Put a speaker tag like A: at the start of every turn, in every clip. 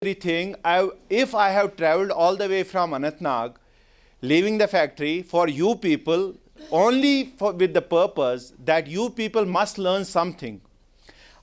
A: everything. If I have traveled all the way from Anantnag, leaving the factory for you people, only with the purpose that you people must learn something.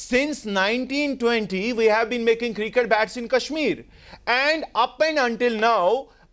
A: Since 1920 we have been making cricket bats in Kashmir, and up and until now,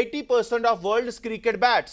A: 80% of world's cricket bats.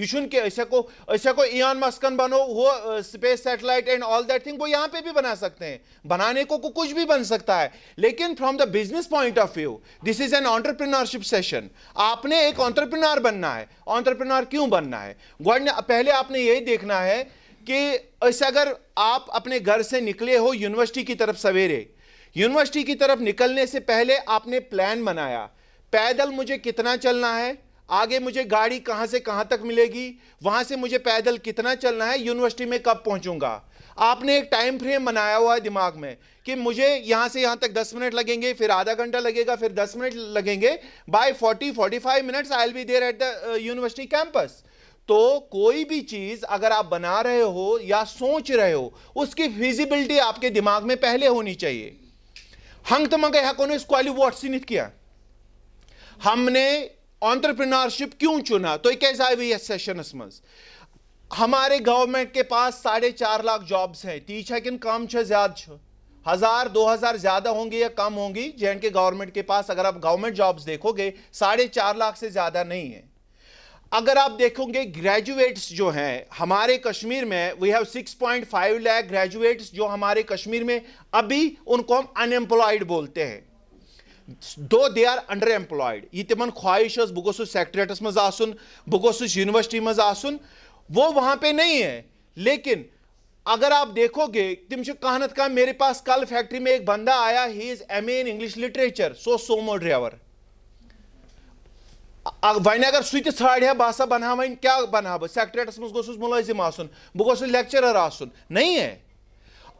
A: یہ چھن کہ ایسا کو ایان مسکن بنو وہ space satellite and all that thing, وہ یہاں پہ بھی بنا سکتے ہیں، بنانے کو کچھ بھی بن سکتا ہے، لیکن from the business point of view this is an entrepreneurship session. آپ نے ایک انٹرپرینور بننا ہے. انٹرپرینور کیوں بننا ہے؟ پہلے آپ نے یہی دیکھنا ہے کہ ایسے اگر آپ اپنے گھر سے نکلے ہو یونیورسٹی کی طرف سویرے، یونیورسٹی کی طرف نکلنے سے پہلے آپ نے پلان بنایا، پیدل مجھے کتنا چلنا ہے، آگے مجھے گاڑی کہاں سے کہاں تک ملے گی، وہاں سے مجھے پیدل کتنا چلنا ہے، یونیورسٹی میں کب پہنچوں گا. آپ نے ایک ٹائم فریم بنایا ہوا ہے دماغ میں کہ مجھے یہاں سے یہاں تک 10 منٹ لگیں گے، پھر آدھا گھنٹہ لگے گا، پھر 10 منٹ لگیں گے. By 40-45 minutes I will be there at the university campus. تو کوئی بھی چیز اگر آپ بنا رہے ہو یا سوچ رہے ہو، اس کی فیزیبلٹی آپ کے دماغ میں پہلے ہونی چاہیے. ہنگ تمنگے ہیکو نے اس کو ایلی واٹ سنت کیا. ہم نے انٹرپرینورشپ کیوں چنا؟ تو ایک ایسا آئی ایس سیشنس مز ہمارے گورنمنٹ کے پاس 4.5 لاکھ جابز ہیں. تیچ ہے کن کم چھ زیادہ چھ 1000-2000 زیادہ ہوں گی یا کم ہوں گی جن کے گورنمنٹ کے پاس. اگر آپ گورنمنٹ جابز دیکھو گے 4.5 لاکھ سے زیادہ نہیں ہیں. اگر آپ دیکھو گے گریجویٹس جو ہیں ہمارے کشمیر میں we have 6.5 لاکھ گریجویٹس جو ہمارے کشمیر میں ابھی ان کو ہم ان ایمپلائڈ بولتے ہیں. دو دے آر انڈر ایمپلائڈ. یہ تمن خواہش ہے بہ گوسس سیکٹریٹس مز آسن، بہ گوسس یونیورسٹی مز آسن، وہ وہاں پہ نہیں ہے. لیکن اگر آپ دیکھو گے تم چھ کہاں نتہ کہاں. میرے پاس کل فیکٹری میں ایک بندہ آیا، he is M A in English literature, so Sumo driver. وین اگر سہ تہ ژھانڈ بہ ہسا بنہا وین کیا بنہا بہ سیکٹریٹس مز گوسس ملازم آسن، بہ گوسس لیکچرر آسن. نہیں ہے.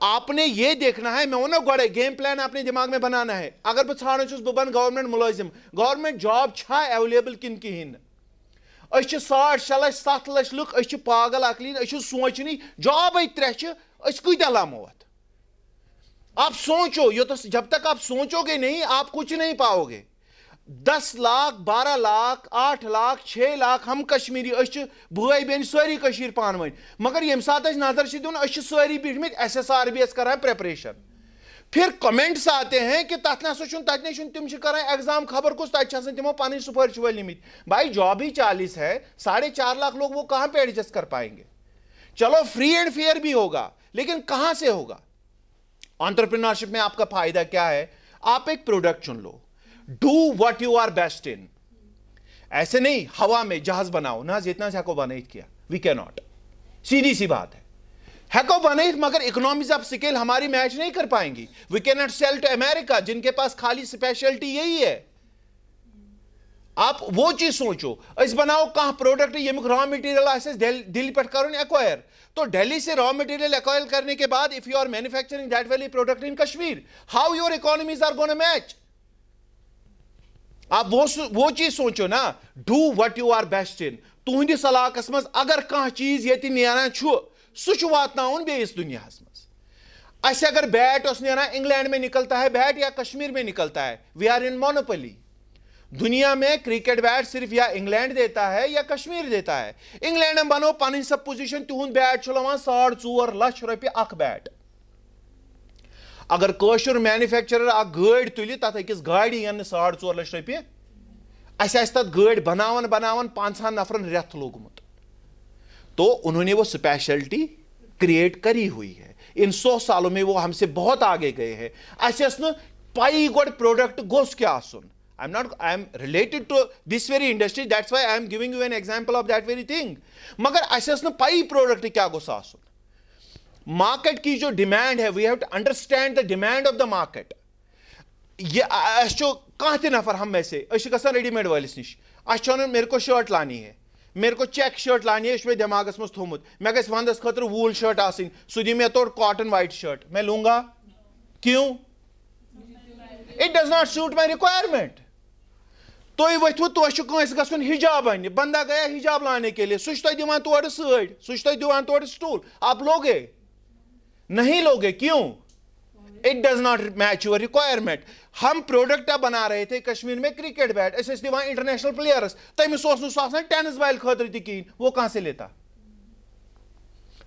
A: آپ نے یہ دیکھنا ہے، میں ونو گوڑے گیم پلان اپنے دماغ میں بنانا ہے. اگر بہ ژھانڈان چھس بہ بن گورنمنٹ ملازم، گورنمنٹ جاب چھا اویلیبل کن کہین. اس چھ 6.5 لچھ 7 لچھ لُکھ، اس چھ پاگل عقلی، اس چھ سوچنی جاب 3 چھ اس کیتیا لامو ات. آپ سوچو، جب تک آپ سوچو گے نہیں آپ کچھ نہیں پاؤ گے. 10 لاکھ 12 لاکھ 8 لاکھ 6 لاکھ ہم کشمیری اس بھائی بہن ساری کشیر پان ون، مگر یم سات نظر سے دون اس ساری بیٹھمت S S R B S کران پریپریشن. پھر کمنٹس آتے ہیں کہ تت نسا تت نہیں تم کران ایگزام خبر کس تک تمو پن سپرچ ول نمت. بھائی جاب ہی 40 ہے، 4.5 لاکھ لوگ وہ کہاں پہ ایڈجسٹ کر پائیں گے؟ چلو فری اینڈ فیئر بھی ہوگا لیکن کہاں سے ہوگا؟ انٹرپرینورشپ میں آپ کا فائدہ کیا ہے؟ آپ ایک پروڈکٹ چن لو. Do what you are best in. ایسے نہیں ہوا میں جہاز بناؤ نہ اتنا سے ہیکو بنائیت کیا. وی کی ناٹ. سیدھی سی بات ہے، ہیکو بنائیت مگر اکنامیز آف سکیل ہماری میچ نہیں کر پائیں گی. وی کی ناٹ سیل ٹو امریکہ جن کے پاس خالی اسپیشلٹی یہی ہے. آپ وہ چیز سوچو. اس بناؤ کہاں پروڈکٹ یمیک را مٹیریل آسے دلی پہ کرن ایکوائر. تو دہلی سے را مٹیریل ایکوائر کرنے کے بعد if you are manufacturing that valley product in Kashmir, how your economies are gonna match. آپ وہ چیز سوچو نا. Do what you are best in. تہندس علاقس مز اگر کھانا چیز یہ نیران سہ واتن بیس دنیا مز. اس اگر بیٹ اس نیران انگلینڈ میں نکلتا ہے بیٹ یا کشمیر میں نکلتا ہے، وی آر ان مونوپلی. دنیا میں کرکٹ بیٹ صرف یا انگلینڈ دیتا ہے یا کشمیر دیتا ہے. انگلینڈ بنو پن سب پوزیشن، تہد بیٹ لوان 4.5 لچھ روپیہ اخ بیٹ. اگر کوشر مینوفیکچرر اخ گاڑی تُلہِ تتھ أکِس گاڑِ یِن 4.5 لچھ رۄپیہِ، اسہِ آسہِ تتھ گاڑی بناوان 5 نفرن رٮ۪تھ لوگمُت. تو انہوں نے وہ اسپیشلٹی کریٹ کری ہوئی ہے. ان 100 سالوں میں وہ ہم سے بہت آگے گئے ہیں. اسہِ ٲس نہٕ پایی گۄڈٕ پروڈکٹ گوٚژھ کیٛاہ آسُن. I am related to this very industry, that's why I am giving you an example of that very thing. مگر اسہِ ٲس نہٕ پایی پروڈکٹ کیٛاہ گوٚژھ آسُن. مارکیٹ کی جو ڈیمانڈ ہے، we have to understand the demand of the market. یہ کھانا تہ نفر ہم میں سے گھان ریڈی میڈ والس نش، ون میرے کو شرٹ لانی ہے، میرے کو چیک شرٹ لانی ہے، یہ دماغس مز تھومت. مے گھس وندس خاطر وول شرٹ آسن، سہ دی مے توڑ کاٹن وائٹ شرٹ، میں لوں گا. کیوں؟ It does not suit my requirement. تھی ورتھو تہ کنس گھن حجاب انہ، بندہ گیا حجاب لانے کے لیے، سہ دان تورٕ سٲڑۍ، سہ دان تورٕ سٹول. آپ لوگے نہیں لوگے. کیوں؟ It does not match your requirement. ہم پروڈکٹ بنا رہے تھے کشمیر میں کرکٹ بیٹ، اس دان انٹرنیشنل پلیئرس، تمس سہ ٹینس بال خاطر تہ کہین، وہ کہاں سے لیتا؟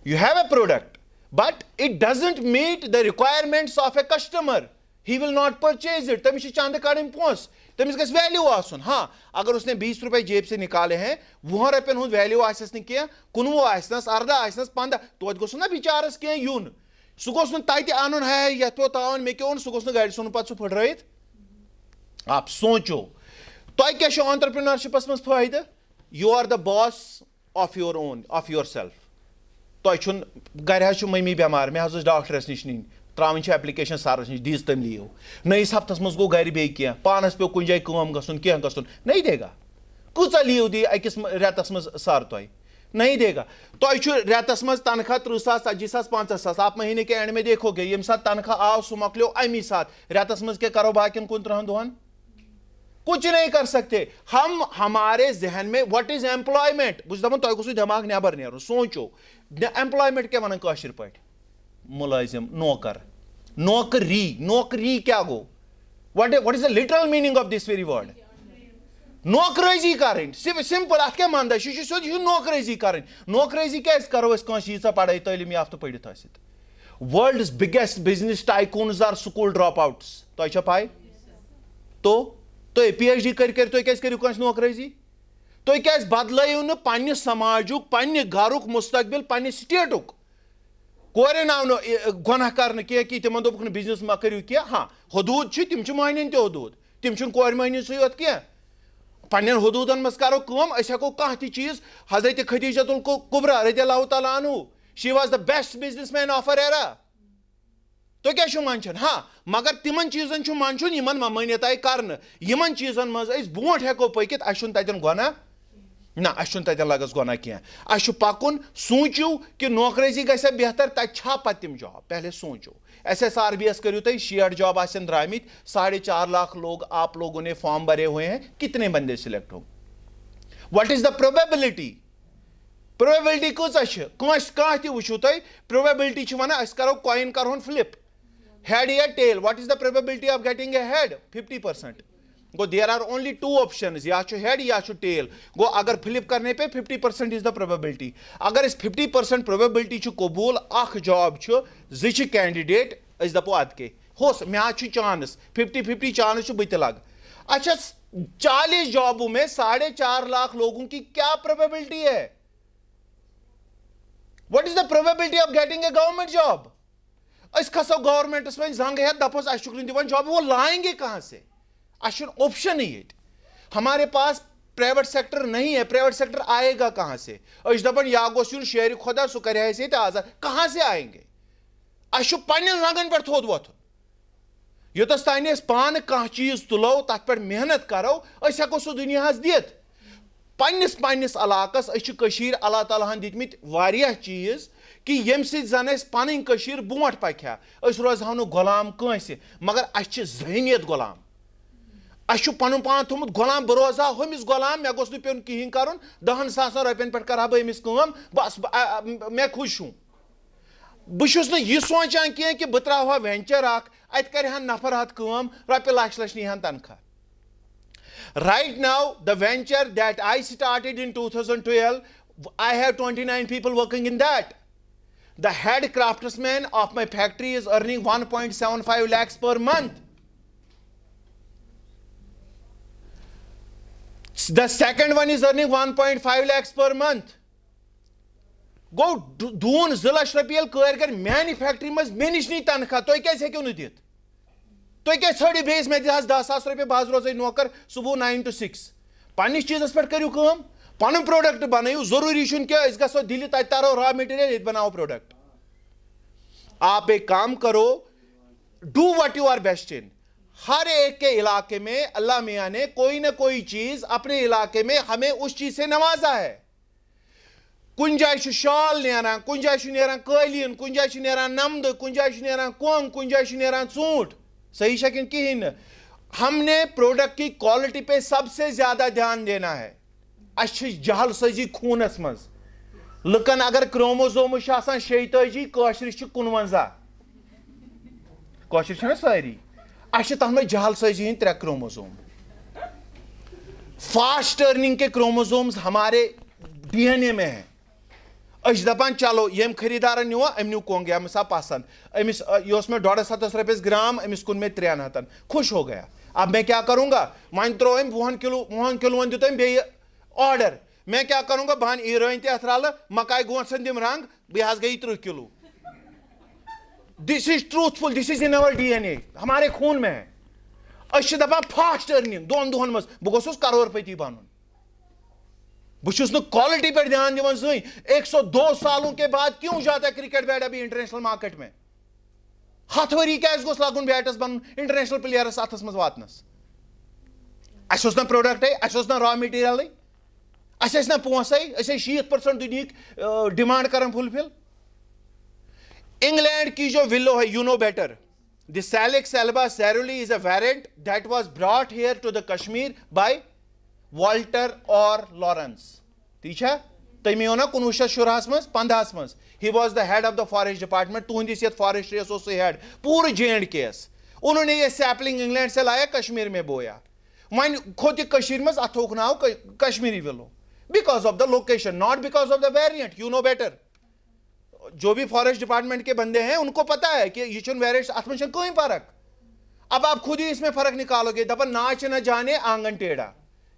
A: You have a product but it doesn't meet the requirements of a customer. He will not purchase it. تمس چند کڑن پونس. تمس گژھِ ویلیو آسُن. ہاں اگر اس نے 20 روپے جیب سے نکالے ہیں 20 رۄپین ہُنٛد ویلیو آسٮ۪س نہٕ کینٛہہ 19 آسنس 14 آسنس 15 توتہِ گوٚژھ نا بِچارس کینٛہہ یُن. سُہ گوٚژھ نہٕ تتہِ اَنُن ہے یتھ پیوٚو تاوان مےٚ کیٛاہ اوٚن سُہ گوٚژھ نہٕ گرِ ژھٕنُن پتہٕ سُہ پھٕٹرٲیِتھ. آپ سونٛچو تۄہہِ کیٛاہ چھُ آنٹرپرینرشِپس منٛز فٲیدٕ. You are the boss of your own of your self. تۄہہِ چھُنہٕ گرِ حظ چھُ مٔمی بٮ۪مار مےٚ حظ ٲس ڈاکٹرس نِش نِنۍ تراوٕنۍ چھِ ایپلِکیشن سرس نِش دِژ تٔمۍ لیٖو. نٔیِس ہفتس منٛز گوٚو گرِ بیٚیہِ کینٛہہ پانس پیوٚو کُنہِ جایہِ کٲم گژھُن کینٛہہ گژھُن نہیں دے گا. کۭژاہ لیٖو دی أکِس رٮ۪تس منٛز سر تۄہہِ نہیں دے گا. تۄہہِ چھُ رٮ۪تس منٛز تنخواہ 30,000 40,000 50,000 آپ مہینے کے اینڈ میں دیکھو گے ییٚمہِ ساتہٕ تنخواہ آو سُہ مۄکلیو امی ساتہٕ رٮ۪تس منٛز کیٛاہ کرو باقین 15 دۄہن. کچھ نہیں کر سکتے. ہم ہمارے ذہن میں وٹ از ایمپلائمنٹ بہٕ چھُس دپان تۄہہِ گوٚژھوٕ دٮ۪ماغ نٮ۪بر نیرُن. سونٛچو ایمپلایمنٹ کیٛاہ ونان کٲشِر پٲٹھۍ مُلٲزِم نوکر نوکری نوکری کیٛاہ گوٚو what is the literal meaning of this very word. نوکرٲزی کرٕنۍ سمپل اتھ کیٛاہ منٛدچھ یہِ چھُ سیوٚد یہِ چھُ نوکرٲزی کرٕنۍ. نوکرٲزی کیٛازِ کرو أسۍ کٲنٛسہِ ییٖژاہ پڑٲے تعلیٖم یافتہٕ پٔرِتھ ٲسِتھ. world's biggest business tycoons are school dropouts. تۄہہِ چھا پاے تو تُہۍ PhD کٔرۍ تُہۍ کیٛازِ کٔرِو کٲنٛسہِ نوکرٲزی. تُہۍ کیٛازِ بدلٲیِو نہٕ پننہِ سماجُک پننہِ گرُک مستقبل پننہِ سٹیٹُک. کورٮ۪ن آو نہٕ گۄناہ کرنہٕ کینٛہہ کہِ تِمن دوٚپُکھ نہٕ بِزنس مہ کٔرِو کینٛہہ. ہاں حدوٗد چھِ تِم چھِ مٔہنِین تہِ حدوٗد تِم چھِنہٕ کورِ مٔہنِسٕے یوت کینٛہہ. پننٮ۪ن حدوٗدن منٛز کرو کٲم أسۍ ہٮ۪کو کانٛہہ تہِ چیٖز. حضرت خدیجۃ الکبریٰ رضی اللہ تعالیٰ عنہ she was the best business man of her era. تُہۍ کیٛاہ چھِو منٛدچھان. ہاں مگر تِمن چیٖزن چھُ منٛدچھُن یِمن ممٲنیت آیہِ کرنہٕ. یِمن چیٖزن منٛز أسۍ برونٛٹھ ہٮ۪کو پٔکِتھ اَسہِ چھُنہٕ تتٮ۪ن گۄناہ نہ اَسہِ چھُنہٕ تتٮ۪ن لگس گۄناہ کینٛہہ. اَسہِ چھُ پکُن. سوٗنٛچِو کہِ نوکرٲزی گژھِ بہتر تتہِ چھا پتہٕ تِم جاب. پہلے سوٗنٛچو SSRB یس کٔرِو تُہۍ 60 جاب آسن درٛامٕتۍ 4.5 لاکھ لوگ آپ لوگوں نے فارم بھرے ہوئے ہیں کتنے بندے سلیکٹ ہوں. What is the probability. Probability کۭژاہ چھِ کٲنٛسہِ کانٛہہ تہِ وٕچھِو تُہۍ پروبیبلٹی چھِ ونان أسۍ کرو کویِن کرہون فلپ head یا tail. what is the probability of getting a head 50%. گوٚو there are only 2 options یا چھُ head یا چھُ tail. گوٚو اگر فلپ کرنے پے 50% is the probability. اگر أسۍ 50% probability چھُ قبوٗل اکھ جاب چھُ 2 چھِ کینڈِڈیٹ أسۍ دپو ادٕ کے ہوس مےٚ حظ چھُ چانس 50-50 چانس چھُ بہٕ تہِ لگہٕ. اچھا 40 جابوں میں 4.5 لاکھ لوگوں کی کیا probability ہے. what is the probability of getting a government job. أسۍ کھسو گورمنٹس وۄنۍ زنٛگ ہٮ۪تھ دپوس اَسہِ چھُکھ نہٕ دِوان جاب وہ لائیں گے کہاں سے. اَسہِ چھُنہٕ اوپشنٕے ییٚتہِ. ہمارے پاس پرائیویٹ سیکٹر نہیں ہے. پرائیویٹ سیکٹر آئے گا کہاں سے. أسۍ چھِ دپان یا گوٚژھ یُن شیرِ خۄدا سُہ کرِ اَسہِ ییٚتہِ آزاد. کہاں سے آئیں گے. اَسہِ چھُ پننٮ۪ن زنٛگن پٮ۪ٹھ تھوٚد وۄتھُن. یوٚتس تانۍ أسۍ پانہٕ کانٛہہ چیٖز تُلو تتھ پٮ۪ٹھ محنت کرو أسۍ ہٮ۪کو سُہ دُنیاہس دِتھ. پننِس علاقس أسۍ چھِ کٔشیٖر اللہ تعالیٰ ہن دِتمٕتۍ واریاہ چیٖز کہ ییٚمہِ سۭتۍ زن اَسہِ پنٕنۍ کٔشیٖر برونٛٹھ پکہِ ہا. أسۍ روزہو نہٕ غۄلام کٲنٛسہِ مگر اَسہِ چھِ ذہنیت غۄلام. اَسہِ چھُ پنُن پان تھوٚمُت غۄلام بہٕ روزٕ ہا ہُمِس غۄلام مےٚ گوٚژھ نہٕ پیوٚن کِہینۍ کرُن 10,000 رۄپین پٮ۪ٹھ کرٕ ہا بہٕ أمِس کٲم بس مےٚ خوش ہوں. بہٕ چھُس نہٕ یہِ سونٛچان کینٛہہ کہِ بہٕ تراوٕ ہا وینچر اکھ اتہِ کرِ ہن نفر ہتھ کٲم رۄپیہِ لچھ نی ہن تنخواہ. Right now the venture that I started in 2012 I have 29 people working in that. The head craftsman of my factory is earning 1.75 lakhs per month. The second one is earning 1.5 lakhs per month. گوٚو دوٗن 2 لچھ رۄپیہِ ییٚلہِ کٲرۍ کر میانہِ factory منٛز مےٚ نِش نی تنخواہ تُہۍ کیٛازِ ہیٚکِو نہٕ دِتھ. تُہۍ کیٛازِ ژھٲرِو بیٚیِس مےٚ دِ حظ 10,000 رۄپیہِ بہٕ حظ روزے نوکر صبح 9 to 6. پننِس چیٖزس پٮ۪ٹھ کٔرِو کٲم پنُن پروڈکٹ بنٲیِو. ضروٗری چھُنہٕ کینٛہہ أسۍ گژھو دِلہِ تتہِ تارو را میٹیریل ییٚتہِ بناوو پروڈکٹ. آپ ایک کام کرو do what you are best in. ہر ایک کے علاقے میں اللہ میاں نے کوئی نہ کوئی چیز اپنے علاقے میں ہمیں اس چیز سے نوازا ہے. کُنہِ جایہِ چھُ شال نیران کُنہِ جایہِ چھُ نیران قٲلیٖن کُنہِ جایہِ چھُ نیران نمدٕ کُنہِ جایہِ چھُ نیران کۄنٛگ کُنہِ جایہِ چھُ نیران ژوٗنٛٹھ. صحیح چھا کِنہٕ کِہینۍ نہٕ. ہم نے پروڈکٹ کی کوالٹی پہ سب سے زیادہ دھیان دینا ہے. اَسہِ چھِ جہل سٲزی خوٗنس منٛز. لُکن اگر کروموزومز چھِ آسان 46 کٲشرِس چھِ 51. کٲشِر چھِنہ سٲری. اَسہِ چھِ تتھ منٛز جہل سٲزی ہٕنٛدۍ 3 کروموزوم. فاسٹ ٹرننگ کے کروموزومز ہمارے DNA میں ہیں. أسۍ چھِ دپان چلو ییٚمۍ خریٖدارن نیوٗوا أمۍ نیوٗ کۄنٛگ أمِس آو پسنٛد أمِس یہِ اوس مےٚ 150 رۄپیس گرام أمِس کُن مےٚ 300 خوش ہو گیا. اب میں کیا کروں گا ون ترو وُہن کلوَن دیُت أمۍ بیٚیہِ آرڈر میں کیا کروں گا بہن ایٖرٲنۍ تہِ اَتھ رلہٕ مکاے گونٛژن دِم رنٛگ بیٚیہِ حظ گٔیہِ 30 کلوٗ دس از ٹروتھفل دس از ان اور ڈی این اے ہمارے خون میں ہے أسۍ چھِ دپان فاسٹ ارننگ 2 دۄہن منٛز بہٕ گوٚژھُس کرور پتی بنُن بہٕ چھُس نہٕ کوالٹی پٮ۪ٹھ دھیان دِوان زٕہٕنۍ 102 سالوں کے بعد کیوں جاتا ہے کرکٹ بیٹ ابھی انٹرنیشنل مارکیٹ میں 7 ؤری کیٛازِ گوٚژھ لگُن بیٹس بنُن انٹرنیشنل پلیئرس اتھس منٛز واتنس اَسہِ اوس نہ پروڈکٹے اَسہِ اوس نہ را میٹیٖریلٕے اَسہِ ٲسۍ نہ پونٛسے أسۍ ٲسۍ 60% دُنہِکۍ ڈِمانڈ کران فُلفِل انگلینڈ کی جو ولو ہے you know better the Salix alba caerulea is a variant that was brought here to the Kashmir by Walter اور لارنس ٹھیک ہے تٔمی اوٚن نا 1916 منٛز 15 منٛز he was the head of the forest department تُہنٛدِس یتھ فارسٹریس اوس سُہ ہیڈ پوٗرٕ JNK یس انہوں نے یہ سیپلنگ انگلینڈ سے لایا کشمیر میں بویا وۄنۍ کھوٚت یہِ کٔشیٖر منٛز اتھ تھوٚوُکھ ناو کشمیری ولو because of the location not because of the variant you know better جو بھی فارسٹ ڈپارٹمنٹ کے بندے ہیں ان کو پتا ہے کہ یہ چھُنہٕ ویریئنٹ اتھ منٛز چھنہٕ کٕہٕنۍ فرق اب آپ خود ہی اس میں فرق نکالو گے دپان ناچ نہ جانے آنگن ٹیڑھا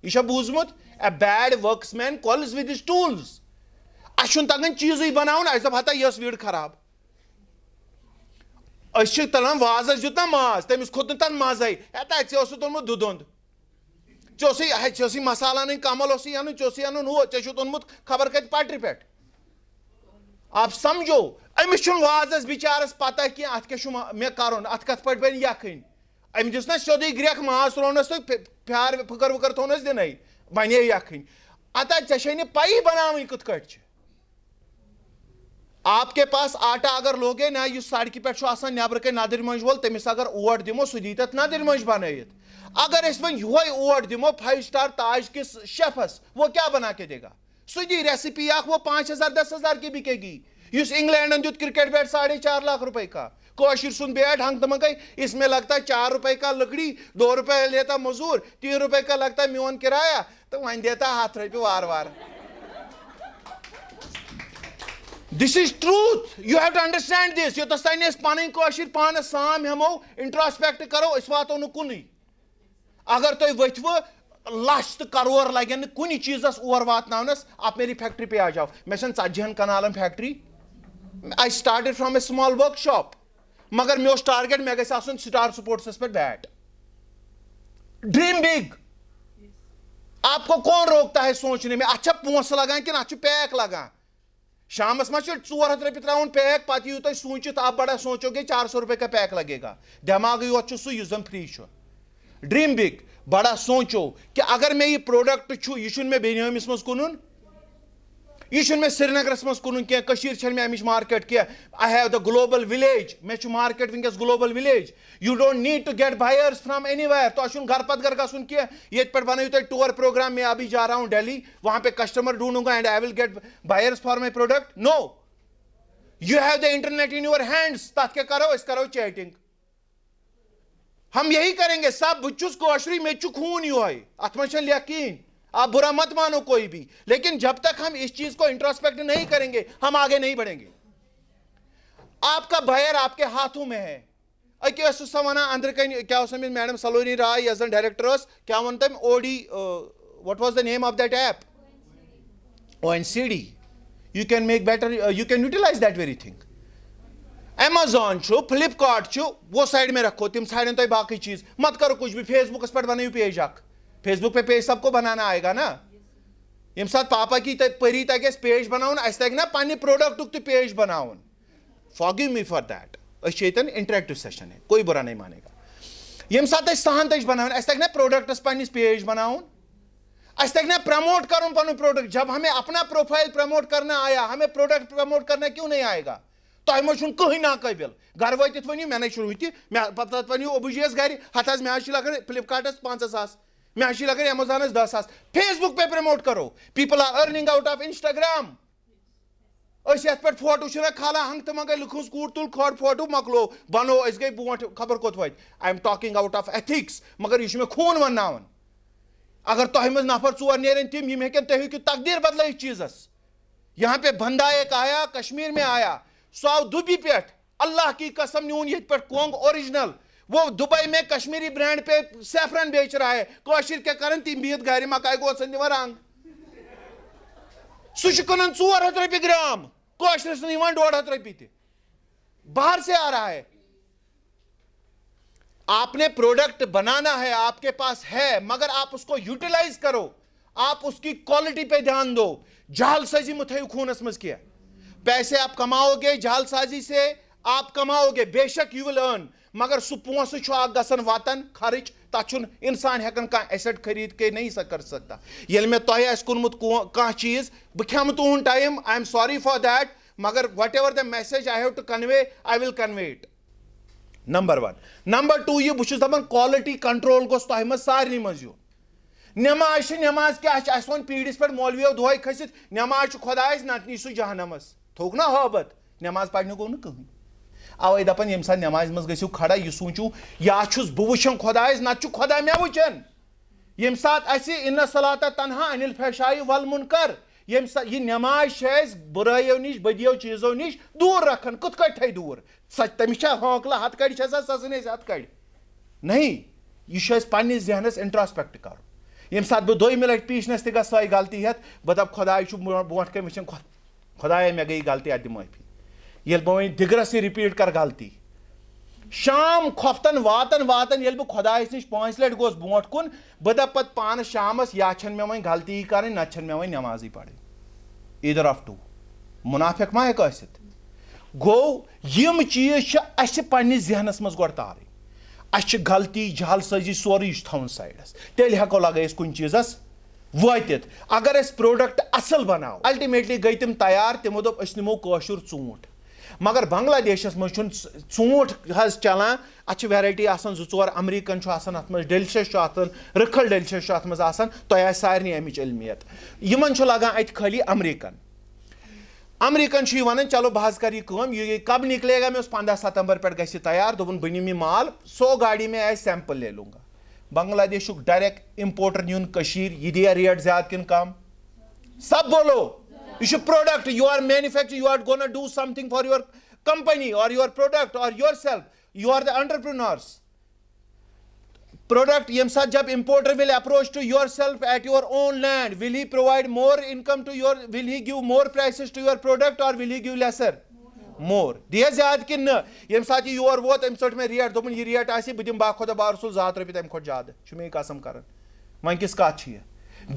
A: یہ چھا بوٗزمُت a bad works man calls with his tools اَسہِ چھُنہٕ تگان چیٖزٕے بناوُن اَسہِ دوٚپ ہتا یہِ ٲس وِڈ خراب أسۍ چھِ تُلان وازس دیُت نا ماز تٔمِس کھوٚت نہٕ تتھ مزے ہتا ژےٚ اوسُتھ اوٚنمُت دُدُند ژےٚ اوسُے مسالہٕ انٕنۍ کمل اوسُے انُن ژےٚ اوسُے انُن ہُہ ژےٚ چھُتھ اوٚنمُت خبر کتہِ پٹرِ پٮ۪ٹھ آپ سمجھو أمِس چھُنہٕ وازس بِچارس پتہ کینٛہہ اتھ کیٛاہ چھُ مےٚ کرُن اتھ کتھ پٲٹھۍ بنہِ یکھٕنۍ أمۍ دِژ نا سیوٚدُے گرٛٮ۪کھ ماز ترٛوونس تہٕ پھیار پھٕکر وٕکر تھوونس دِنَے بنے یکھٕنۍ اتا ژےٚ چھے نہٕ پَیی بناوٕنۍ کِتھ کٲٹھۍ چھِ آپ کے پاس آٹا اگر لوگے نا یُس سڑکہِ پٮ۪ٹھ چھُ آسان نیبرٕ کَنۍ نَدٕرۍ مٔنٛجۍ وول تٔمِس اگر اوٹ دِمو سُہ دی تتھ نَدٕرۍ مٔنٛجۍ بنٲیِتھ اگر أسۍ وۄنۍ یِہوے اوٹ دِمو 5 سٹار تاج کِس شیفس وہ کیا بنا کے دے گا سُہ دی ریسیپی اکھ وہ 5000 10,000 کی بکے گی یُس انگلینڈن دیُت کرکٹ بیٹ 4.5 لاکھ روپے کا کٲشِر سُنٛد بیٹ ہنگ تہٕ منگے اس میں لگتا ہے 4 روپے کا لکڑی 2 روپے لیتا مزور 3 روپے کا لگتا ہے میون کرایہ تو وۄنۍ دیتا 100 رۄپیہِ وار وار this is truth you have to understand this یوتس تانۍ أسۍ پنٕنۍ کٲشِر پانس سام ہٮ۪مو انٹراسپیکٹ کرو أسۍ واتو نہٕ کُنُے اگر تُہۍ ؤتھوٕ لچھ تہٕ کرور لگن نہٕ کُنہِ چیٖزس اور واتناونس آپ میری فیکٹری پہ آ جاؤ مےٚ چھَنہٕ 40 کنالن factory I started from a small workshop مگر مےٚ اوس ٹارگیٹ مےٚ گژھِ آسُن سٹار سپورٹسس پٮ۪ٹھ بیٹ ڈریٖم بِگ آپ کو کون روکتا ہے سوچنے میں اتھ چھا پونٛسہٕ لگان کِنہٕ اتھ چھُ پیک لگان شامس ما چھِ 400 رۄپیہِ ترٛاوُن پیک پتہٕ یِیِو تُہۍ سوٗنٛچِتھ آپ بڑا سوچو گے 400 روپے کا پیک لگے گا دٮ۪ماغٕے یوت چھُ سُہ یُس زن فری چھُ ڈریٖم بِگ بڑا سوچو کہ اگر مےٚ یہِ پروڈکٹ چھُ یہِ چھُنہٕ مےٚ بیٚنیٲمِس منٛز کٕنُن یہ چھُنہٕ مےٚ سرینگرس منٛز کٕنُن کینٛہہ کٔشیٖر چھَنہٕ مےٚ اَمِچ مارکیٹ کینٛہہ I have the global village مےٚ چھُ مارکیٹ وٕنکیٚس global village you don't need to get بایٲرٕس فرام اینی ویر تۄہہِ چھُنہٕ گرٕ پتہٕ گرٕ گژھُن کینٛہہ ییٚتہِ پٮ۪ٹھ بنٲیِو تُہۍ ٹور پروگرام میں ابھی جا رہا ہوں دہلی وہاں پہ کسٹمر ڈھونڈوں گا اینڈ آئی ول گیٹ بایٲرٕس for my product now you have the internet in your hands تتھ کیٛاہ کرو أسۍ کرو چیٹنگ ہم یہی کریں گے سب بہٕ چھُس کٲشرُے مےٚ تہِ چھُ خوٗن یِہوے اتھ منٛز چھنہٕ لیکھ کِہیٖنۍ آپ برا مت مانو کوئی بھی لیکن جب تک ہم اس چیز کو انٹراسپیکٹ نہیں کریں گے ہم آگے نہیں بڑھیں گے آپ کا بائر آپ کے ہاتھوں میں ہے اکے ٲسٕس سۄ ونان أنٛدرٕ کَنہِ کیٛاہ اوس أمِس میڈم سلونی رائے یۄس زن ڈایریکٹر ٲس کیٛاہ ووٚن تٔمۍ اوڈی what was the name of that app ONCD you can make better you can utilize that very thing Amazon چھُ فلپکارٹ چھُ وہ سائڈ میں رکھو تِم ژھانڈن تۄہہِ باقٕے چیٖز مت کرو کچھ بھی فیس بُکس پٮ۪ٹھ بنٲیِو پیج اکھ فیس بک پہ پیج سب کو بنانا آئے گا نا ییٚمہِ ساتہٕ پاپا کی پری تگہِ اَسہِ پیج بناوُن اَسہِ تگہِ نا پننہِ پروڈکٹُک تہِ page بناوُن forgive me for that أسۍ چھِ ییٚتٮ۪ن انٹریکٹِو سیشن ہے کوئی برا نہیں مانے گا ییٚمہِ ساتہٕ أسۍ سہن تہِ چھِ بناوٕنۍ اَسہِ تگہِ نا پروڈکٹس پننِس پیج بناوُن اَسہِ تگہِ نا پرموٹ کرُن پنُن پروڈکٹ جب ہمیں اپنا پروفائل پرموٹ کرنا آیا ہمیں پروڈکٹ پرموٹ کرنا کیوں نہیں آئے گا تۄہہِ منٛز چھُنہٕ کٕہٕنۍ ناقٲبِل گرٕ وٲتِتھ ؤنِو مےٚ نَے چھُنہٕ ہُہ تہِ مےٚ پتہٕ ؤنِو ابوٗجِیَس گرِ ہتھ حظ مےٚ حظ چھِ لگان فلپکارٹس 5,000 مےٚ حظ چھِ لگان ایمیزانس 10,000 فیس بک پہ پرموٹ کرو people are earning out of Instagram أسۍ یتھ پٮ۪ٹھ فوٹو چھِنہ کھالان ہنگ تہٕ منگے لُکہٕ ہٕنٛز کوٗر تُل کھۄڑ فوٹو مۄکلو بنو أسۍ گٔے برونٛٹھ خبر کوٚت وٲتۍ I am talking out of ethics مگر یہِ چھُ مےٚ خوٗن ونناوان اگر تۄہہِ منٛز نفر 4 نیرن تِم یِم ہیٚکن تُہۍ ہیٚکِو تقدیٖر بدلٲیِتھ چیٖزس یہاں پہ بندہ ایک آیا کشمیر میں آیا سُہ آو دُبی پٮ۪ٹھ اللہ کی قسم نیوٗن ییٚتہِ پٮ۪ٹھ کۄنٛگ اوٚرجنل وہ دبئی میں کشمیری برانڈ پہ سیفرن بیچ رہا ہے, کاشر کیا کرن تیم بہت گھر مکائی گوسن دِوان رنگ, سہ کٕنان 400 رۄپیہِ گرام, کاشرس نِوان 150 رۄپیہِ تہِ, باہر سے آ رہا ہے. آپ نے پروڈکٹ بنانا ہے, آپ کے پاس ہے, مگر آپ اس کو یوٹیلائز کرو, آپ اس کی کوالٹی پہ دھیان دو. جہل سازی مت تھٲیِو خوٗنس منٛز کینٛہہ. پیسے آپ کماؤ گے جہل سازی سے, آپ کماؤ گے بے شک یو ول ارن, مگر سہ پونسہٕ چھُ اکھ گژھان وطن خرچ, تتھ چھُنہٕ انسان ہٮ۪کان کانٛہہ ایسٹ خرید کے نہیں کر سکتا. ییٚلہِ مےٚ تۄہہِ آسہِ کوٚرمُت کانٛہہ چیٖز, بہٕ کھٮ۪مہٕ تُہُنٛد time, I am sorry for that, مگر whatever the message I have to convey I will convey it. Number 1. Number 2 یہ بہٕ چھُس دپان کوالٹی کنٹرول گوٚژھ تۄہہِ منٛز سارنٕے منٛز یُن. نٮ۪ماز چھِ نٮ۪ماز کیٛاہ چھِ, اَسہِ ووٚن پیٖڈِس پٮ۪ٹھ مولوِیو دۄہے کھٔسِتھ نٮ۪ماز چھُ خۄدایس نتہٕ نی سُہ جہنمس, تھوٚوُکھ نا ہٲبت, نٮ۪ماز پرنہِ گوٚو نہٕ کٕہٕنۍ. اوے دپان ییٚمہِ ساتہٕ نٮ۪مازِ منٛز گٔژھِو کھڑا یہِ سوٗنٛچِو یا چھُس بہٕ وٕچھان خۄدایس نتہٕ چھُ خۄدا مےٚ وٕچھان. ییٚمہِ ساتہٕ اَسہِ اِنَ الصَّلَاةَ تَنہَا عَنِ الْفَحْشَاءِ وَالْمُنکَر, ییٚمہِ ساتہٕ یہِ نٮ۪ماز چھِ اَسہِ بُرٲیو نِش بدیو چیٖزو نِش دوٗر رکھان. کِتھ کٲٹھۍ تھٲے دوٗر, تٔمِس چھا ہٲنکلہٕ ہتھ کڑِ چھسا سۄ ژھٕنۍ أسۍ ہتھ کڑِ, نہیں, یہِ چھُ اَسہِ پننِس ذہنس انٹراسپیکٹ کرُن. ییٚمہِ ساتہٕ بہٕ دوٚیمہِ لٹہِ پیٖچنس تہِ گژھٕ سۄے غلطی ہٮ۪تھ, بہٕ دپہٕ خۄداے چھُ برونٛٹھ کَنۍ وٕچھان, خۄدایا مےٚ گٔے غلطی, اَتھ دِ معٲفی. ییٚلہِ بہٕ وۄنۍ دِگرس یہِ رِپیٖٹ کرٕ غلطی, شام کھۄفتن واتن ییٚلہِ بہٕ خۄدایس نِش 5 لٹہِ گوس برونٛٹھ کُن, بہٕ دپہٕ پتہٕ پانس شامس یا چھنہٕ مےٚ وۄنۍ غلطی کرٕنۍ نتہٕ چھنہٕ مےٚ وۄنۍ نٮ۪مازٕے پرٕنۍ. ایٖدر آف ٹوٗ, مُنافِق ما ہٮ۪کہِ ٲسِتھ. گوٚو یِم چیٖز چھِ اَسہِ پننِس ذہنس منٛز گۄڈٕ تارٕنۍ. اَسہِ چھِ غلطی جہل سٲزی سورُے یہِ چھُ تھاوُن سایڈس, تیٚلہِ ہٮ۪کو لگٲیِتھ کُنہِ چیٖزس وٲتِتھ. اگر أسۍ پروڈکٹ اصل بناوو, الٹِمیٹلی گٔے تِم تیار, تِمو دوٚپ أسۍ نِمو کٲشُر ژوٗنٛٹھ. مگر بنگلہ دیشس منٛز چھُنہٕ ژوٗنٛٹھ حظ چلان, اتھ چھِ ویرایٹی آسان 2-4, امریکن چھُ آسان اتھ منٛز, ڈیلشس چھُ آسان, رٕکھل ڈیلشس چھُ اتھ منٛز آسان, تۄہہِ آسہِ سارنٕے امِچ علمِیت. یِمن چھُ لگان اتہِ خٲلی امریکن چھُ یہِ ونان چلو بہٕ حظ کرٕ یہِ کٲم, یہِ کب نکلے گا, مےٚ اوس 15 ستمبر پٮ۪ٹھ گژھِ یہِ تیار, دوٚپُن بہٕ نِمہٕ یہِ مال, 100 گاڑی میں آیہِ سیمپل لے لوں گا. بنگلہ دیشُک ڈایریکٹ امپورٹر نیُن کٔشیٖر, یہِ دِیا ریٹ زیادٕ کِنہٕ کم؟ سب بولو, یہِ چھُ product, you are manufacture, you are gonna do something for your company or your product or yourself, you are the entrepreneurs. Product yem saath jab importer will approach to yourself at your own land, will he provide more income to your, will he give more prices to your product or will he give lesser? More. Diya zyad kin na, yem saath ye yor vot em sort mein rate dopun ye rate aasi bidim ba khoda ba rasul zat rupi tam khod jad chu me kasam karan man kis ka chhi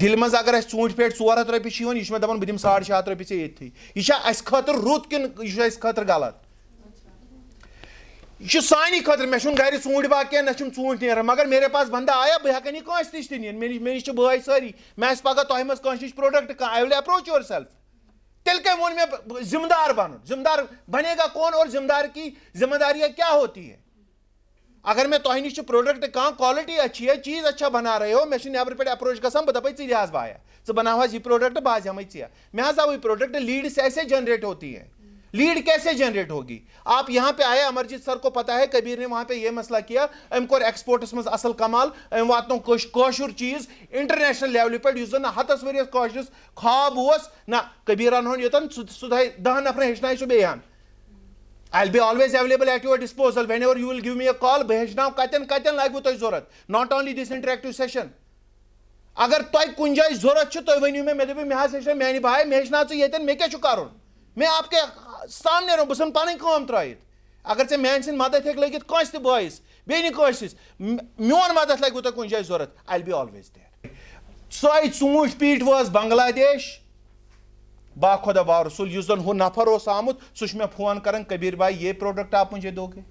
A: dil maz agar as choont pet 400 rupi chiyon ish mein dapan bidim 650 rupi se yethi ye cha as khatar rut kin ye cha as khatar galat. یہ سانی خاطر مےٚ چھُنہٕ گرِ ژوٗنٛٹھۍ باغ کینٛہہ نہ چھُم ژوٗنٛٹھۍ نیران مگر میرے پاس بندا آیا بہٕ ہٮ۪کَن یہِ کٲنٛسہِ نِش تہِ نِتھ مےٚ نِش چھِ بٲے سٲری مےٚ آسہِ پگاہ تۄہہِ منٛز کٲنٛسہِ نِش پروڈکٹ کانٛہہ آی ول اپروچ یور سیلف تیٚلہِ کٔمۍ ووٚن مےٚ ذمہ دار بنُن ذمہ دار بنے گا کون اور ذمہ دار کی ذمہ داریاں کیا ہوتی ہے اگر مےٚ تۄہہِ نِش چھُ پروڈکٹ کانٛہہ کوالٹی اچھی ہے چیٖز اچھا بنا رہے ہو مےٚ چھُ نٮ۪برٕ پٮ۪ٹھ اپروچ گژھان بہٕ دپے ژٕ دِ حظ بایا ژٕ بناو حظ یہِ پروڈکٹ بہٕ حظ ہٮ۪مے ژےٚ مےٚ حظ آو یہِ پروڈکٹ لیڈ ایسے جنریٹ ہوتی ہے لیڈ کیسے جنریٹ ہوگی آپ یہاں پہ آئے امرجیت سر کو پتا ہے کبیر نے وہاں پہ یہ مسئلہ کیا ام کو ایکسپورٹس مز اصل کمال ام واتنو کوشر چیز انٹرنیشنل لیول پہ اس زن ہتس ورس کوشرس خواب اس نہ کبیرن ہن یوتن سہ 10 نفر ہیچنائے سہ بیان I'll be always available at your disposal whenever you will give me a call بہ ہیچناو کتن لگوٕ تۄہہِ ضوٚرتھ not only this interactive session اگر تۄہہِ کُنہِ جایہِ ضوٚرتھ چھُ تُہۍ ؤنِو مےٚ دوٚپُو مےٚ حظ ہیچھنٲے میانہِ بھاے مےٚ ہیچھناو ژٕ ییٚتٮ۪ن مےٚ کیٛاہ چھُ کرُن میں آپ کے سامنے رہوں بہٕ ژھٕنہٕ پنٕنۍ کٲم ترٲیِتھ اگر ژےٚ میانہِ سٕنٛدۍ مدد ہیٚکہِ لٔگِتھ کٲنٛسہِ تہِ بٲیِس بیٚیہِ نہٕ کٲنٛسہِ میون مدد لگوٕ تۄہہِ کُنہِ جایہِ ضوٚرتھ I'll be always there سۄے ژوٗنٛٹھۍ پیٖٹۍ وٲژ بنگلہ دیش با خۄدا با رسول یُس زن ہُہ نفر اوس آمُت سُہ چھُ مےٚ فون کران کبیٖر بھائی یہ پروڈکٹ آپ مجھے دو گے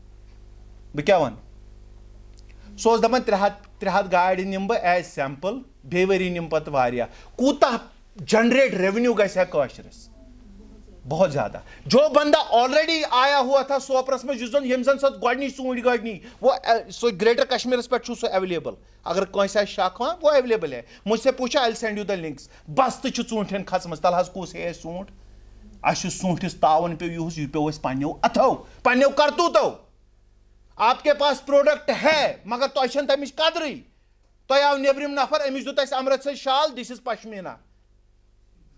A: بہٕ کیٛاہ وَنہٕ سُہ اوس دپان 300 گاڑِ نِمہٕ بہٕ ایز سیمپل بیٚیہِ ؤری نِمہٕ پتہٕ واریاہ کوٗتاہ جنریٹ ریونیو گژھِ ہا کٲشرس بہت زیادہ جو بندہ آلریڈی آیا ہوا تھا سوپرس میں جس یم زن سب گۄڈنِچ ژوٗنٛٹھۍ گاڑنی وہ سو گریٹر کشمیرس پٮ۪ٹھ چھُ سُہ اویلیبل اگر کٲنٛسہِ آسہِ شک وۄنۍ وہ اویلیبل ہے مجھ سے پوچھا I'll send you the links بستہٕ چھِ ژوٗنٛٹھٮ۪ن کھژمٕژ تل حظ کُس ہے اَسہِ ژوٗنٛٹھ اَسہِ چھُ ژوٗنٛٹھِس تاوُن پیوٚو یِہُس یہِ پیوٚو اَسہِ پنٛنیو اَتھو پنٛنیو کرتوٗتو آپ کے پاس پروڈکٹ ہے مگر تۄہہِ چھنہٕ تمِچ قدرٕے تۄہہِ آو نیبرِم نفر أمِس دیُت اَسہِ امرتسر شال دِس اِز پشمیٖنا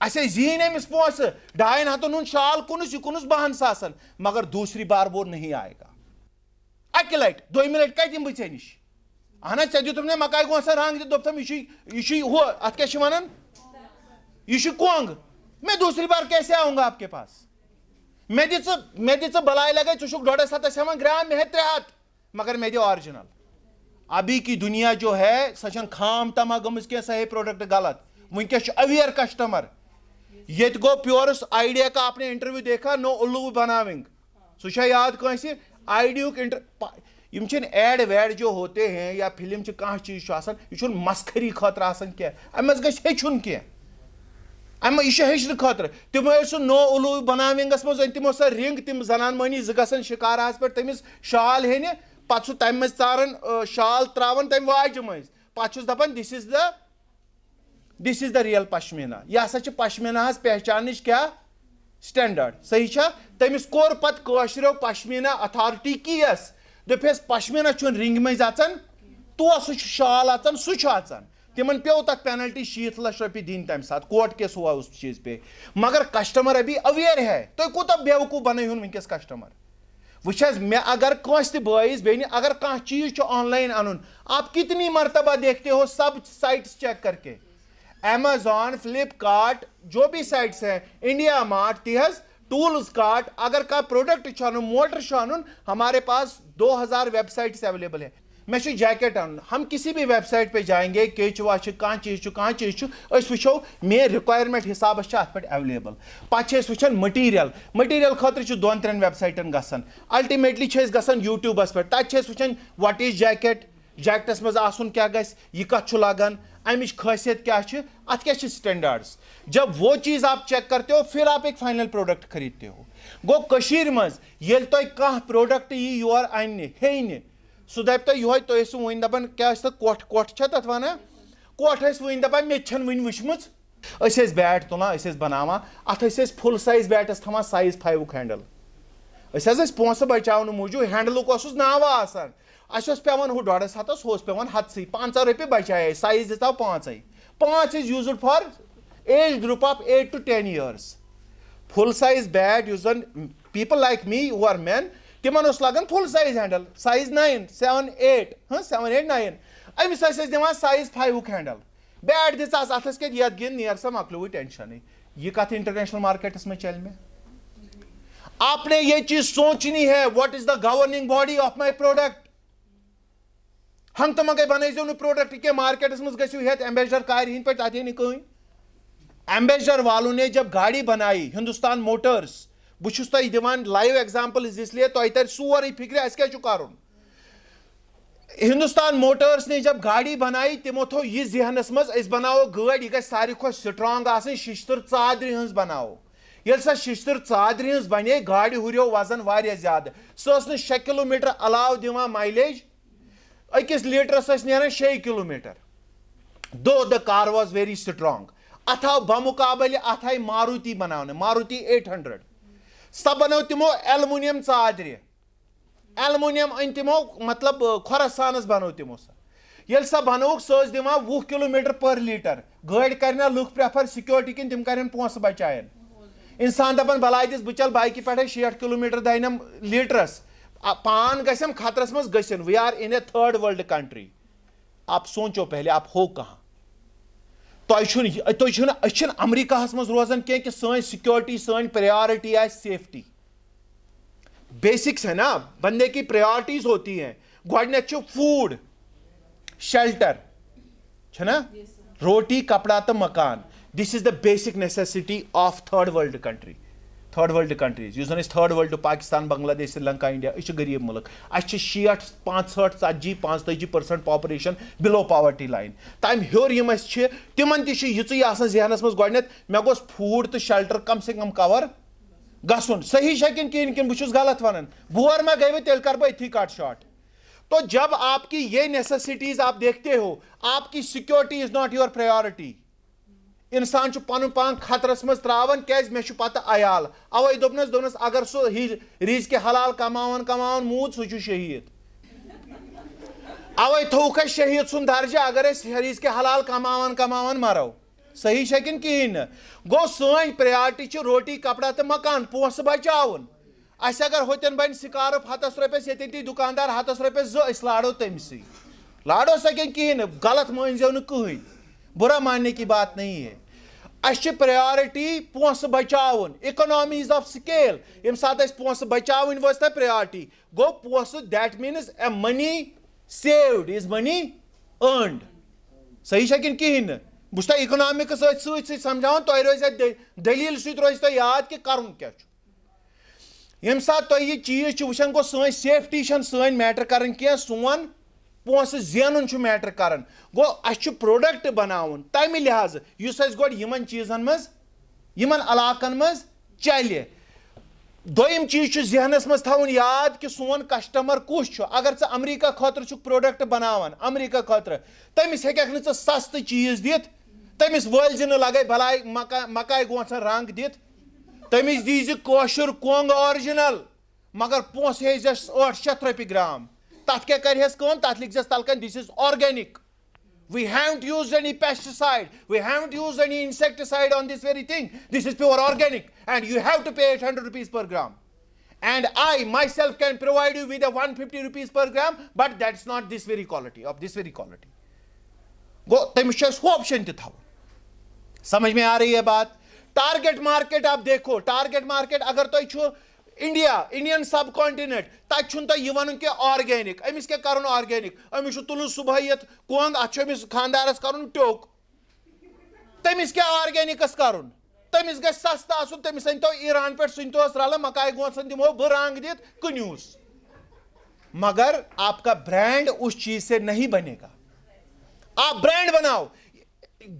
A: اَسے زیٖنۍ أمِس پونٛسہٕ 200 ہَتن ہُنٛد شال کُنُس یہِ کُنُس 12 ساسن مگر دوسری بار وہ نہیں آئے گا اکہ لٹ دویمہ لٹ کتہ یم بہ ژے نش اہن ژے دتم نا مکائی گوسن رنگ دپتم یہ ہو ات کیا ونان یہ کونگ میں دوسری بار کیسے آؤں گا آپ کے پاس میں دِژ بلائی لگے ژٕ چھُکھ 150 ہیوان گرام میں ہے 300 مگر میں دِ آرجنل ابھی کی دنیا جو ہے سہ خام تما گمز کی سہ پروڈکٹ غلط ونکس اویئر کسٹمر یہ گو پیورس آئیڈیا کا آپ نے انٹرویو دیکھا نو الو بناونگ سہ یاد کنس آئیڈیا یم ایڈ ویڈ جو ہوتے ہیں یا فلم کھانا چیز یہ مسخری خاطر آسان کی امس گژھِ ہیٚچھُن کینٛہہ یہ ہیٚچھنہٕ خاطر تمو سہ نو الو بناونگس مز ان تمو سہ رنگ تم زنان مہنی گژھن شکاراہس پہ تمس شال ہینہِ پتہٕ سُہ تمہِ منٛز ژاران شال تراوان تمہِ واجہِ منٛز پتہٕ چھُس دپان دس از دا ریل پشمینا یہ ہسا چھِ پشمیناہس پہچانٕچ کیٛاہ سٹینڈارڈ صحیح چھا تٔمِس کوٚر پتہٕ کٲشریو پشمینا اتھارٹی کیس دوٚپہس پشمینا چھُنہٕ رنگہِ منٛز اژان تو سُہ چھُ شال اژان سُہ چھُ اژان تمن پیو تک پینلٹی 60 لچھ رۄپیہِ دِنۍ تمہِ ساتہٕ کوٹ کیس ہوا اس چیز پہ مگر کسٹمر ابھی اویئر ہے تُہۍ کوٗتاہ بیوقوٗف بنٲیہُن ونکیٚس کسٹمر وچ حظ میں اگر کٲنٛسہِ تہِ بٲیِس بیٚنہِ اگر کانٛہہ چیٖز چھُ آن لائن انُن آپ کتنی مرتبہ دیکھتے ہو سب سائٹس چیک کر کے Amazon, Flipkart جو بھی سائٹس ہیں انڈیا مارٹ تی حظ ٹولز کارٹ اگر کا پروڈکٹ چھُ انُن موٹر چھُ انُن ہمارے پاس 2000 ویب سائٹس اویلیبل ہیں میں جیکٹ ان ہم کسی بھی ویب سائٹ پہ جائیں گے کیچوا کانٛہہ چیز أسۍ وٕچھو مے رِکویرمنٹ حساب اتھ پہ اویلیبل پتہٕ چھِ أسۍ وٕچھان مٹیریل خٲطرٕ چھُ 2-3 ویب سائٹن گژھان الٹیمیٹلی چھِ أسۍ گژھان یوٗٹیوٗبس پٮ۪ٹھ تتہِ چھِ أسۍ وٕچھان وٹ از جیکٹس منٛز آسُن کیٛاہ گژھِ یہِ کتھ چھُ لگان امچ خاصیت کیا ہے ات کیا سٹینڈارڈس جب وہ چیز آپ چیک کرتے ہو پھر آپ ایک فائنل پروڈکٹ خریدتے ہو گو کشیر مز یل تہ کانٛہہ پروڈکٹ یی یور اننہِ ہیٚینہِ سُہ دپہِ تۄہہِ یِہوے تُہۍ ٲسِو وۄنۍ دپان کیٛاہ ٲسۍ تتھ کۄٹھ چھا تتھ ونان کۄٹھ ٲسۍ وۄنۍ دپان مےٚ تہِ چھنہٕ وٕنہِ وٕچھمٕژ أسۍ ٲسۍ بیٹ تُلان أسۍ ٲسۍ بناوان اتھ ٲسۍ أسۍ فُل سایز بیٹس تھاوان سایز 5 ہینڈل أسۍ حظ ٲسۍ پونٛسہٕ بچاونہٕ موٗجوٗب ہینڈلُک اوسُس ناوا آسان اَسہِ اوس پیوان ہُہ 150 ہُہ اوس پیوان 100 500 رۄپیہِ بچاے size دِژاو 5 5 is used for age group of 8 to 10 years. Full size bat یُس زن people like me who are men تِمن اوس لگان full size handle size 9 7 8 7 8 9 أمِس ٲسۍ أسۍ دِوان size 5 handle بیٹ دِژاس اتھس کٮ۪تھ یتھ گِنٛد نیر سا مۄکلیوٕے ٹینشنٕے یہ کتھ انٹرنیشنل مارکیٹس میں چل میں آپ نے یہ چیز سوچنی ہے what is the governing body of my product ہنگ تو منگے بنٲیزیو نہٕ پروڈکٹ کینٛہہ مارکیٹس منٛز گژھِو ہیٚتھ ایمبیسڈر کارِ ہِنٛدۍ پٲٹھۍ تتھ یی نہٕ کٕہٕنۍ ایمبیسڈر والوں نے جب گاڑی بنائی ہندوستان موٹرس بہٕ چھُس تۄہہِ دِوان لایو ایگزامپلز اس لیے تۄہہِ ترِ سورُے فکرِ اَسہِ کیٛاہ چھُ کرُن ہندوستان موٹرس نے جب گاڑی بنائی تِمو تھوٚو یہِ ذہنس منٛز أسۍ بناوو گٲڑۍ یہِ گژھِ ساروی کھۄتہٕ سٹرانگ آسٕنۍ ششتٕر ژادرِ ہٕنٛز بناوو ییٚلہِ سۄ ششتٕر ژادرِ ہٕنٛز بنے گاڑِ ہُریو وزن واریاہ زیادٕ سۄ ٲس نہٕ 6 کِلوٗمیٖٹر علاوٕ دِوان مایلیج أکِس لیٖٹرس ٲسۍ نیران 6 کِلوٗمیٖٹر دو the car was very strong اتھ آو بمقابلہِ اتھ آیہِ ماروتی بناونہٕ ماروتی 800 سۄ بنٲو تِمو ایلمونیم ژادرِ ایلمونیم أنۍ تِمو مطلب کھۄرسانس بنٲو تِمو سۄ ییٚلہِ سۄ بنٲوٕکھ سۄ ٲس دِوان 20 کِلوٗمیٖٹر پر لیٖٹر گٲڑۍ کرنا لُکھ پریفر سکیورٹی کِنۍ تِم کرن پونٛسہٕ بچاین انسان دپان بلاے دِس بہٕ چل بایکہِ پٮ۪ٹھے 60 کِلوٗمیٖٹر دینم لیٖٹرس پان گژھم خطرس منٛز گٔژھِنۍ we are in a third world country آپ سوچو پہلے آپ ہو کہاں تُہۍ چھُنہٕ أسۍ چھِنہٕ امریکاہس منٛز روزان کینٛہہ کہِ سٲنۍ سکیورٹی سٲنۍ پریارٹی آسہِ سیفٹی بیسکس ہے نا بندے کی پریارٹیز ہوتی ہیں گۄڈٕنیتھ چھُ فوڈ شیلٹر چھُنا روٹی کپڑا تہٕ مکان this is the basic necessity of third world country third world countries یُس زن أسۍ تھٲرڈ ورلڈ پاکستان بنگلہ دیش سری لنکا انڈیا أسۍ چھِ غریٖب مُلک اَسہِ چھِ 60 65 45% پاپولیشن بِلو پاورٹی لایِن تمہِ ہیوٚر یِم اَسہِ چھِ تِمن تہِ چھُ یِژٕے آسان ذہنس منٛز گۄڈٕنیتھ مےٚ گوٚژھ فوڈ تہٕ شیلٹر کم سے کم کور گژھُن صحیح چھا کِنہٕ بہٕ چھُس غلط ونان بور ما گٔے تیٚلہِ کرٕ بہٕ أتھی کٹ شاٹ تو جب آپ کی یہ نیسیسٹیز آپ دیکھتے ہو آپ کی security is not your priority انسان چھُ پنُن پان خطرس منٛز تراوان کیازِ مےٚ چھُ پتہٕ عیال اوے دوٚپنس اگر سُہ رِزقہِ حلال کماوان موٗد سُہ چھُ شہیٖد اوے تھوٚوُکھ اَسہِ شہیٖد سُنٛد درجہِ اگر أسۍ رِزقہِ حلال کماوان مرو صحیح چھا کِنہٕ کِہیٖنۍ نہٕ گوٚو سٲنۍ پریارٹی چھِ روٹی کپڑا تہٕ مکان پونٛسہٕ بچاوُن اس اگر ہوتن بن سکارف ہتس رۄپیس ییٚتٮ۪ن دی دُکاندار ہتس رۄپیس زٕ أسۍ لاڑو تٔمسٕے لاڑو سکن کہین نہٕ غلط مٲنزیو نہٕ کٕہٕنۍ برا ماننے کی بات نہیں ہے اس پریارٹی پونسہٕ بچاوُن اکنامیز آف سکیل ییٚمہِ ساتہٕ أسۍ پونسہٕ بچاوٕنۍ وٲژ نہ پریارٹی گوٚو پونسہٕ that means a money saved is money earned صحیح چھا کِنہٕ کِہیٖنۍ نہٕ بہٕ چھُس تۄہہِ اکنامکس سۭتۍ سۭتۍ سمجھاوان تۄہہِ روزِ دلیٖل سۭتۍ روزِ تۄہہِ یاد کہِ کرُن کیٛاہ چھُ ییٚمہِ ساتہٕ تۄہہِ یہِ چیٖز چھِ وٕچھان گوٚو سٲنۍ سیفٹی چھَنہٕ سٲنۍ میٹر کران کینٛہہ سون پونسہٕ زینُن چھُ میٹر کران گوٚو اَسہِ چھُ پروڈکٹ بناوُن تمہِ لحاظہٕ یُس اَسہِ گۄڈٕ یِمن چیٖزن منٛز یِمن علاقن منٛز چلہِ دوٚیِم چیٖز چھُ ذہنس منٛز تھاوُن یاد کہِ سون کسٹمر کُس چھُ اگر ژٕ امریکہ خٲطرٕ چھُکھ پروڈکٹ بناوان امریکہ خٲطرٕ تٔمِس ہیٚککھ نہٕ ژٕ سستہٕ چیٖز دِتھ تٔمِس وٲلزِ نہٕ لگے بلاے مکاے گونٛژن رنٛگ دِتھ تٔمِس دیٖزِ کٲشُر کۄنٛگ آرجنل مگر پونٛسہٕ ہیٚزٮ۪س 800 رۄپیہِ گرام تتھ کیٛاہ کرہٮ۪س کٲم تتھ لیکھزٮ۪س تلکن دِس از organic we haven't used any pesticide we haven't used any insecticide on this very thing this is pure organic and you have to pay 800 rupees per gram and I myself can provide you with a 150 rupees per gram but that's not this very quality of this very quality go تٔمِس چھُ اَسہِ ہُہ option تہِ تھاوُن سمجھ میں آ رہی ہے بات ٹارگیٹ مارکیٹ آپ دیکھو ٹارگیٹ مارکیٹ اگر تۄہہِ چھُ انڈین سب کانٹینٹ تتہِ چھُنہٕ تۄہہِ یہِ وَنُن کہِ آرگینِک أمِس کیٛاہ کرُن آرگینِک أمِس چھُ تُلُن صبحٲے یتھ کۄنٛگ اتھ چھُ أمِس خانٛدارس کرُن ٹیوٚک تٔمِس کیٛاہ آرگینِکس کرُن تٔمِس گژھِ سستہٕ آسُن تٔمِس أنۍتو ایران پٮ۪ٹھ سُہ أنۍتوس رلہٕ مکاے گونٛژن دِمو بہٕ رنٛگ دِتھ کٕنۍہوٗس مگر آپ کا برانڈ اس چیز سے نہیں بنے گا آپ برانڈ بناو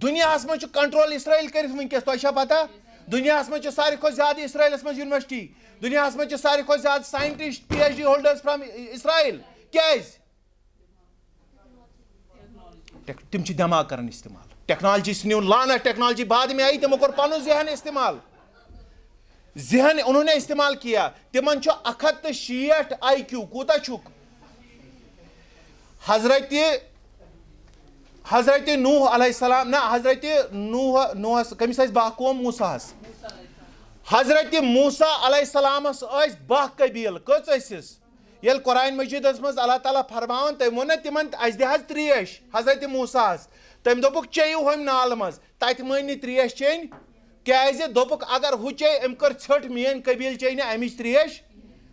A: دُنیاہس منٛز چھُ کنٹرول اسرائیل کٔرِتھ وٕنکیٚس تۄہہِ چھا پتہ دُنیاہس منٛز چھِ ساروی کھۄتہٕ زیادٕ اسرائیلس منٛز یونیورسٹی دُنیاہس منٛز چھِ ساروی کھۄتہٕ زیادٕ ساینٹسٹ PhD ہولڈٲرٕس فرام اسرائیل کیٛازِ تِم چھِ دٮ۪ماغ کران استعمال ٹیکنالوجی ژھٕنِو لانت ٹیکنالوجی بعد میں آئی تِمو کوٚر پنُن ذہن استعمال ذہن انہوں نے استعمال کیا تِمن چھُ 160 IQ کوٗتاہ چھُکھ حضرت نوح علیہ السلام نہ حضرت نوحس کٔمِس ٲسۍ 10 قوم موساہس حضرت موسیٰ علیہ السلامس ٲسۍ 10 قبیٖل کٔژ ٲسِس ییٚلہِ قرآن مجیٖدس منٛز اللہ تعالیٰ فرماوان تٔمۍ ووٚن نہ تِمن اَسہِ دِ حظ تریش حضرت موساہس تٔمۍ دوٚپُکھ چیٚیِو ہُمہِ نالہٕ منٛز تتہِ مٲنۍ نہٕ تریش چیٚنۍ کیٛازِ دوٚپُکھ اگر ہُہ چیٚیہِ أمۍ کٔر ژھٔٹھ میٲنۍ قبیٖل چیٚیہِ نہٕ اَمِچ تریش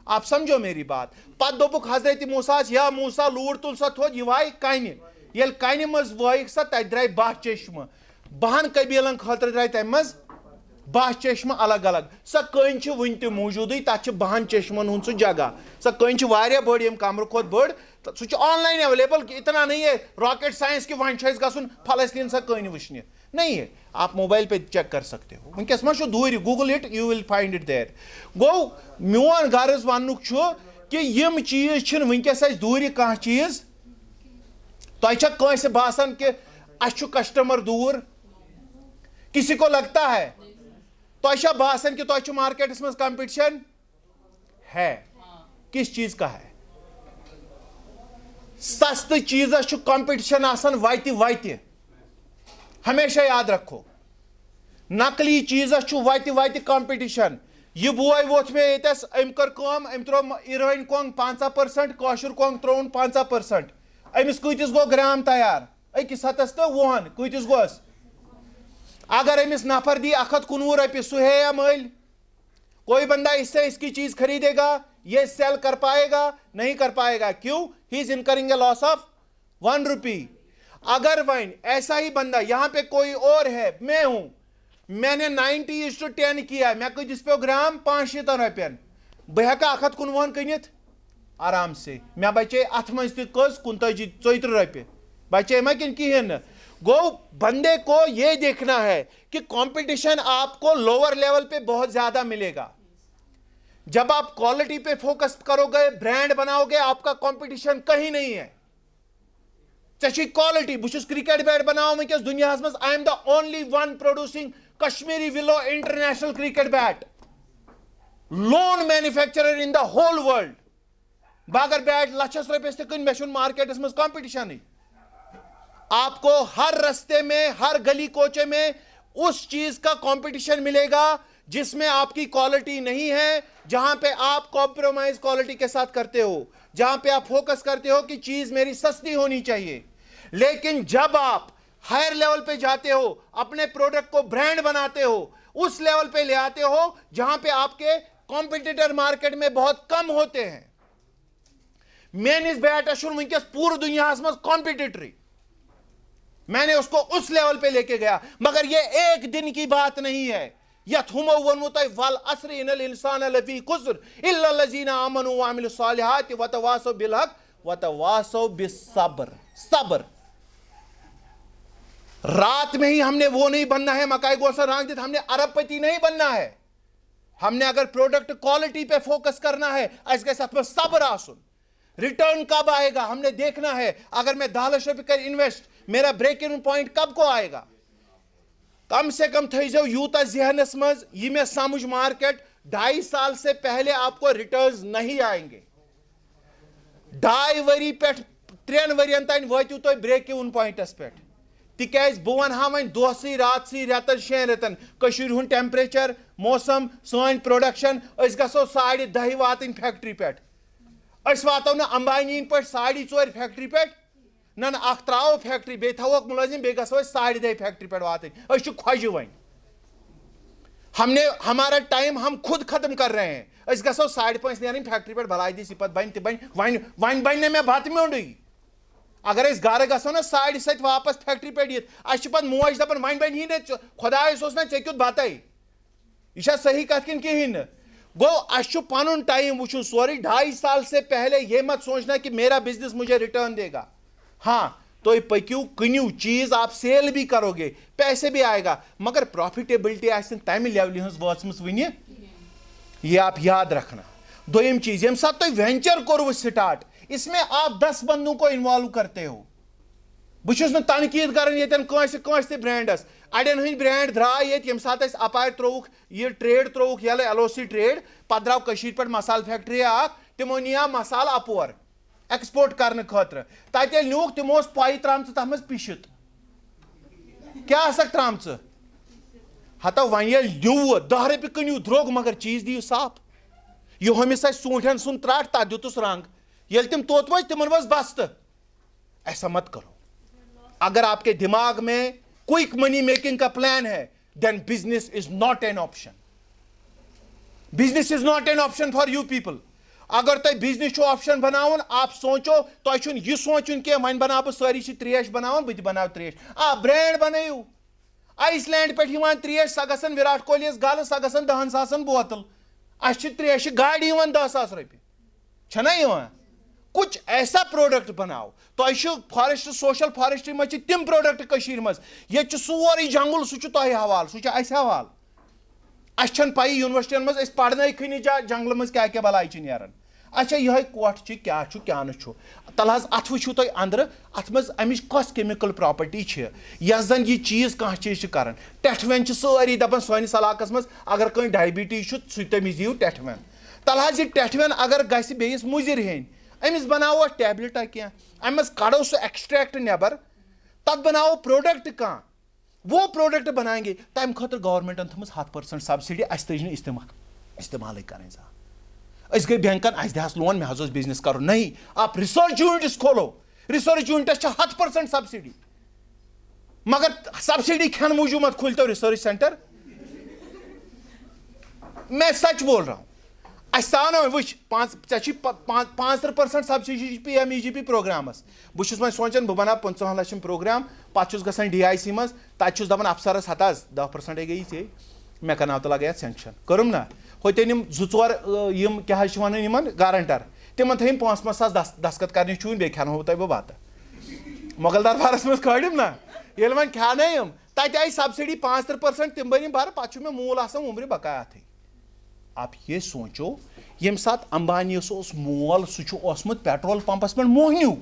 A: آپ سمجھو میری بات پتہٕ دوٚپُکھ حضرت موساہس یا موسیٰ لوٗر تُل سا تھوٚد یہِ وایہِ کنہِ ییٚلہِ کنہِ منٛز وٲیِکھ سا تتہِ درٛاے 10 چشمہٕ 10 قبیٖلن خٲطرٕ درٛاے تمہِ منٛز 10 چشمہٕ الگ الگ سۄ کٔنۍ چھِ وُنہِ تہِ موٗجوٗدٕے تتھ چھِ 10 چشمن ہُنٛد سُہ جگہ سۄ کٔنۍ چھِ واریاہ بٔڑ ییٚمہِ کمرٕ کھۄتہٕ بٔڑ سُہ چھُ آن لایِن ایویلیبل اتنا نہیں ہے راکٹ سائنس کہ وۄنۍ چھُ اَسہِ گژھُن فلسطیٖن سۄ کٔنۍ وٕچھنہِ نہیں ہے آپ موبائل پہ چیک کر سکتے ہو وٕنکیٚس ما چھُ دوٗرِ Google it you will find it there گوٚو میون غرض وننُک چھُ کہِ یِم چیٖز چھِنہٕ وٕنکیٚس اَسہِ دوٗرِ کانٛہہ چیٖز تۄہہِ چھا کٲنٛسہِ باسان کہِ اَسہِ چھُ کسٹمر دوٗر کسی کو لگتا ہے تۄہہِ چھا باسان کہِ تۄہہِ چھُ مارکیٹس منٛز کمپٹیشن ہے کس چیٖز کا ہے سستہٕ چیٖزس چھُ کمپٹیشن آسان وتہِ وتہِ ہمیشہ یاد رکھو نقلی چیٖزس چھُ وتہِ وتہِ کمپٹیشن یہِ بوے ووٚتھ مےٚ ییٚتس أمۍ کٔر کٲم أمۍ ترٛوو اِروِن کۄنٛگ 50% کٲشُر کۄنٛگ ترٛووُن 50% أمِس کۭتِس گوٚو گرام تیار أکِس ہتس تہٕ 100 کۭتِس گوٚوس اگر أمِس نفر دی 119 رۄپیہِ سُہ ہے یا مٔلۍ کوئی بندہ اس سے اس کی چیز خریدے گا یہ سیل کر پائے گا نہیں کر پائے گا کیوں ہی از انکرنگ اے لاس آف 1 روپی اگر وۄنۍ ایسا ہی بندہ یہاں پہ کوئی اور ہے میں ہوں میں نے 90:10 کیا مےٚ کۭتِس پیوٚو گرام 500 رۄپین بہٕ ہٮ۪کا 119 کٕنِتھ آرام سے مےٚ بچے اتھ منٛز تہِ کٔژ 35-34 رۄپیہِ بچے ما کِنہٕ کِہیٖنۍ نہٕ گو بندے کو یہ دیکھنا ہے کہ کمپٹیشن آپ کو لوور لیول پہ بہت زیادہ ملے گا جب آپ کوالٹی پہ فوکس کرو گے برانڈ بناؤ گے آپ کا کمپٹیشن کہیں نہیں ہے ژےٚ کوالٹی بہٕ چھُس کرکٹ بیٹ بناوان ونکیٚس دُنیاہس منٛز I am the only one producing Kashmiri willow international cricket bat lone manufacturer in the whole world بہٕ اگر بیٹ لچھس رۄپیس تہِ کٕنہٕ مےٚ چھُنہٕ مارکیٹس منٛز کمپٹیشنٕے آپ کو ہر رستے میں ہر گلی کوچے میں اس چیز کا کمپٹیشن ملے گا جس میں آپ کی کوالٹی نہیں ہے, جہاں پہ آپ کمپرومائز کوالٹی کے ساتھ کرتے ہو, جہاں پہ آپ فوکس کرتے ہو کہ چیز میری سستی ہونی چاہیے. لیکن جب آپ ہائر لیول پہ جاتے ہو, اپنے پروڈکٹ کو برانڈ بناتے ہو, اس لیول پہ لے آتے ہو جہاں پہ آپ کے کمپیٹیٹر مارکیٹ میں بہت کم ہوتے ہیں. میانس بیٹس ونکس پور دنیا مز کمپیٹیٹری, میں نے اس کو اس لیول پہ لے کے گیا. مگر یہ ایک دن کی بات نہیں ہے. یت ہمو ونمو تہ والعصر ان الانسان لفی خسر الا الذین آمنوا وعملوا الصالحات وتواصوا بالحق وتواصوا بالصبر. صبر. رات میں ہی ہم نے وہ نہیں بننا ہے مکائی گوسا رانگ دیت, ہم نے ارب پتی نہیں بننا ہے. ہم نے اگر پروڈکٹ کوالٹی پہ فوکس کرنا ہے اس کے ساتھ صبر آسن. ریٹرن کب آئے گا ہم نے دیکھنا ہے. اگر میں 10 لچھ روپے کر انویسٹ, میرا بریک ایون پوائنٹ کب کو آئے گا؟ کم سے کم تھیزو یوتا ذہنس مز یہ میں سمجھ مارکیٹ 2.5 سال سے پہلے آپ کو ریٹرنز نہیں آئیں گے. 2.5 وری پیٹھ 3 ورین تین واتیو تو بریک ایون پوائنٹس پیٹھ. تکیاز بہ ونہا ون دۄہسٕے راتسٕے رٮ۪تن 6 رٮ۪تن کٔشیٖرِ ہُنٛد ٹیمپریچر موسم سٲنۍ پروڈکشن أسۍ گژھو 10:30 واتٕنۍ فیکٹری پٮ۪ٹھ. أسۍ واتو نہٕ امبانی پٲٹھۍ 4:30 فیکٹری پٮ۪ٹھ, نہ اکھ تراو فیکٹری بیٚیہِ تھاووکھ مُلٲزِم بیٚیہِ گژھو أسۍ 10:30 فیکٹری پٮ۪ٹھ واتٕنۍ. أسۍ چھِ کھۄجہِ وۄنۍ. ہم نے ہمارا ٹائم ہم خود ختم کر رہے ہیں. أسۍ گژھو 5:30 نیرٕنۍ فیکٹری پٮ۪ٹھ بلاے دِس یہِ پتہٕ بنہِ تہِ بنہِ. وۄنۍ بنہِ نہٕ مےٚ بتہٕ میوٚنڈٕے. اگر أسۍ گرٕ گژھو نا 7:30 واپس فیکٹری پٮ۪ٹھ یِتھ, اَسہِ چھِ پتہٕ موج دپان وۄنۍ بنہِ نہٕ خۄدایس اوس نا ژےٚ کیُتھ بتَے. یہ چھا صحیح کتھ کِنہٕ کِہیٖنۍ نہٕ؟ گوٚو اَسہِ چھُ پنُن ٹایم وٕچھُن سورُے. 2.5 سال سے پہلے یہ مت سوچنا کہ میرا بزنس مجھے ریٹرن دے گا. ہاں تُہۍ پٔکِو کٕنِو چیٖز, آپ سیل بھی کرو گے, پیسے بھی آئے گا, مگر پروفیٹیبلٹی آسہِ نہٕ تمہِ لیولہِ ہٕنٛز وٲژمٕژ وٕنہِ. یہ آپ یاد رکھنا. دوٚیِم چیٖز, ییٚمہِ ساتہٕ تُہۍ وینچر کوٚروٕ سٹارٹ, اس میں آپ 10 بندوں کو انوالو کرتے ہو. بہٕ چھُس نہٕ تنقیٖد کران ییٚتٮ۪ن کٲنٛسہِ تہِ برینڈس. اڑٮ۪ن ہٕنٛدۍ برینڈ درٛاے ییٚتہِ ییٚمہِ ساتہٕ اَسہِ اپارِ ترٛووُکھ یہِ ٹریڈ ترٛووُکھ ییٚلہٕ LOC ٹریڈ, پتہٕ درٛاو کٔشیٖرِ پٮ۪ٹھ مسال فیکٹری اکھ, تِمو نِیاو مسال اپور ایکسپورٹ کرنہٕ خٲطرٕ. تتہِ ییٚلہِ نیوٗکھ تِمو ٲس پۄیہِ ترٛامژٕ تتھ منٛز پِشِتھ. کیٛاہ آسکھ ترٛامژٕ؟ ہتو وۄنۍ ییٚلہِ نیوٗوٕ 10 رۄپیہِ کٕنِو درٛوگ مگر چیٖز دِیِو صاف. یہ ہومس اَسہِ ژوٗنٛٹھٮ۪ن سُنٛد ترٛٹھ تتھ دِتُس رنٛگ. ییٚلہِ تِم توٚت وٲتۍ تِمن ؤژھ بستہٕ. ایسا مت کرو. اگر آپ کے دماغ میں کوئک منی میکنگ کا پلان ہے, then business is not an option. Business is not an option for you people. اگر تۄہہِ بزنس چھُ آپشن بناوُن, آپ سوچو, تۄہہِ چھُنہٕ یہِ سونچُن کینٛہہ وۄنۍ بناو بہٕ سٲری چھِ تریش بناوان بہٕ تہِ بناو تریش. برینڈ بنٲیِو. آیس لینڈ پٮ۪ٹھ یِوان تریش, سۄ گژھن وِراٹھ کوہلی یس گلہٕ, سۄ گژھن 10 ساسن بوتل. اَسہِ چھِ تریشہِ گاڑِ یِوان 10 ساس رۄپیہِ, چھنا یِوان؟ کچھ ایسا پروڈکٹ بناو. تۄہہِ چھُ فارسٹ سوشل فارسٹری منٛز چھِ تِم پروڈکٹ کٔشیٖرِ منٛز, ییٚتہِ چھُ سورُے جنگل, سُہ چھُ تۄہہِ حوالہٕ, سُہ چھُ اَسہِ حوالہٕ. اَسہِ چھنہٕ پَیی یونیورسٹین منٛز أسۍ پرنٲیکھٕے نہٕ جنگلہٕ منٛز کیٛاہ کیٛاہ بلاے چھِ نیران. اچھا یِہوٚے کوٹھ چھِ, کیٛاہ چھُ کیٛاہ نہٕ چھُ, تَلہٕ حظ اَتھ وٕچھِو تُہۍ أنٛدرٕ اَتھ منٛز اَمِچ کۄس کیمِکل پراپرٹی چھِ, یۄس زن یہِ چیٖز کانٛہہ چیٖز چھِ کران. ٹٮ۪ٹھوَن چھِ سٲری دپان سٲنِس علاقس منٛز اگر کٲنٛسہِ ڈایبِٹیٖز چھُ سُہ تٔمِس دِیِو ٹٮ۪ٹھوَن. تَلہٕ حظ یہِ ٹٮ۪ٹھوَن اگر گژھِ بیٚیِس مُضِر ہیٚنۍ, أمِس بناوو أسۍ ٹیبلِٹا کینٛہہ, اَمہِ منٛز کڑو سُہ ایکسٹریکٹ نیبر, تتھ بناوو پروڈکٹ کانٛہہ, وہ پروڈکٹ بنائیں گے. تمہِ خٲطرٕ گورمنٹن تھٲومٕژ 100% سبسڈی. اَسہِ تٔج نہٕ استعمالٕے کرٕنۍ زانٛہہ. أسۍ گٔے بینکن, اَسہِ دِ حظ لون, مےٚ حظ اوس بزنس کرُن. نہیں, آپ ریسرچ یونٹس کھولو, ریسرچ یونٹس چھِ 100% سبسڈی. مگر سبسڈی کھٮ۪نہٕ موٗجوٗب مت کھوٗلۍ تو ریسرچ سینٹر. میں سچ بول رہا ہوں. اَسہِ ژاو نہ وۄنۍ وٕچھ, ژےٚ چھُے 45% سبسڈی چھِ PMEGP پروگرامس. بہٕ چھُس وۄنۍ سونچان بہٕ بناو 15 لچھن پروگرام, پتہٕ چھُس گژھان DIC منٛز, تتہِ چھُس دپان افسرس ہتہٕ حظ 10% گٔیی ژےٚ, مےٚ کرناو تہٕ لگٲیتھ سینکشن. کٔرٕم نا. ہوتٮ۪ن یِم 2-4 یِم کیٛاہ حظ چھِ ونان یِمن گارنٹر, تِمن تھٲیِم 5-5 ساس دستخط کرنہِ چوٗنۍ, بیٚیہِ کھٮ۪ناوو تۄہہِ بہٕ بتہٕ. مۄغل دربارس منٛز کھٲڑِم نا. ییٚلہِ وۄنۍ کھٮ۪نٲیِم, تتہِ آیہِ سبسڈی 35%, تِم بٔرِم برٕ, پتہٕ چھُ مےٚ موٗل آسان وُمرِ بقایا اتھٕے. آپ یہ سوچو, ییٚمہِ ساتہٕ امبانیس اوس مول, سُہ چھُ اوسمُت پیٹرول پمپس پٮ۪ٹھ موہنیوٗ.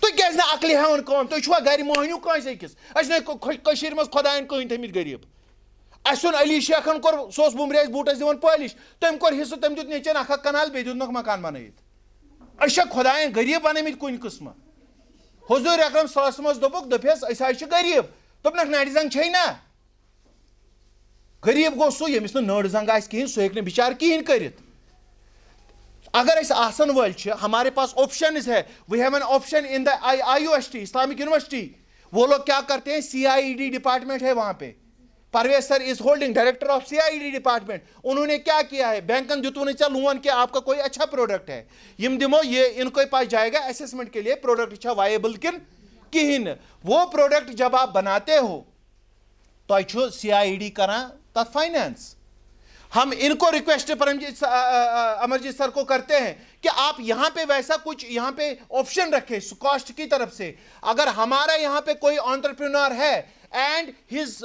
A: تُہۍ کیٛازِ نہٕ عقلہِ ہٮ۪وان کٲم, تُہۍ چھُوا گرِ موہنیوٗ کٲنٛسہِ أکِس. أسۍ نہٕ کٔشیٖرِ منٛز خۄداین کٕہٕنۍ تھٲمٕتۍ غریٖب. اَسہِ اوٚن علی شیخن کوٚر, سُہ اوس وُمرِ اَسہِ بوٗٹس دِوان پٲلِش, تٔمۍ کوٚر حِصہٕ, تٔمۍ دیُت نیٚچٮ۪ن 1 کنال, بیٚیہِ دیُتنکھ مکان بنٲیِتھ. أسۍ چھا خۄداین غریٖب بنٲومٕتۍ کُنہِ قٕسمہٕ؟ حضوٗر اکرم صلی اللہ علیہ وسلمس دوٚپُکھ, دٔپہس أسۍ حظ چھِ غریٖب. دوٚپنکھ نرِ زنٛگ چھے نا. غریب گو سو یمس نر زنگ آس کہین سو ہیک بچار کہین کرت. اگر اس آسن ول ہمارے پاس آپشنز ہے, we have an option in the IUST Islamic university. وہ لوگ کیا کرتے ہیں, CIED ڈپارٹمنٹ ہے وہاں پہ, Parvez sir is holding director of CIED department. انہوں نے کیا کیا ہے, بینکن دیتو نے لون کہ آپ کا کوئی اچھا پروڈکٹ ہے, یم دمو یہ ان کو پاس جائے گا اسیسمنٹ کے لیے پروڈکٹ اچھا وائبل کن کہین. وہ پروڈکٹ جب آپ بناتے ہو تو CIED کران تک فائنانس. ہم ان کو ریکویسٹ امرجیت سر کو کرتے ہیں کہ آپ یہاں پہ ویسا کچھ یہاں پہ آپشن رکھیں کاسٹ کی طرف سے. اگر ہمارا یہاں پہ کوئی انٹرپرینور ہے اینڈ ہز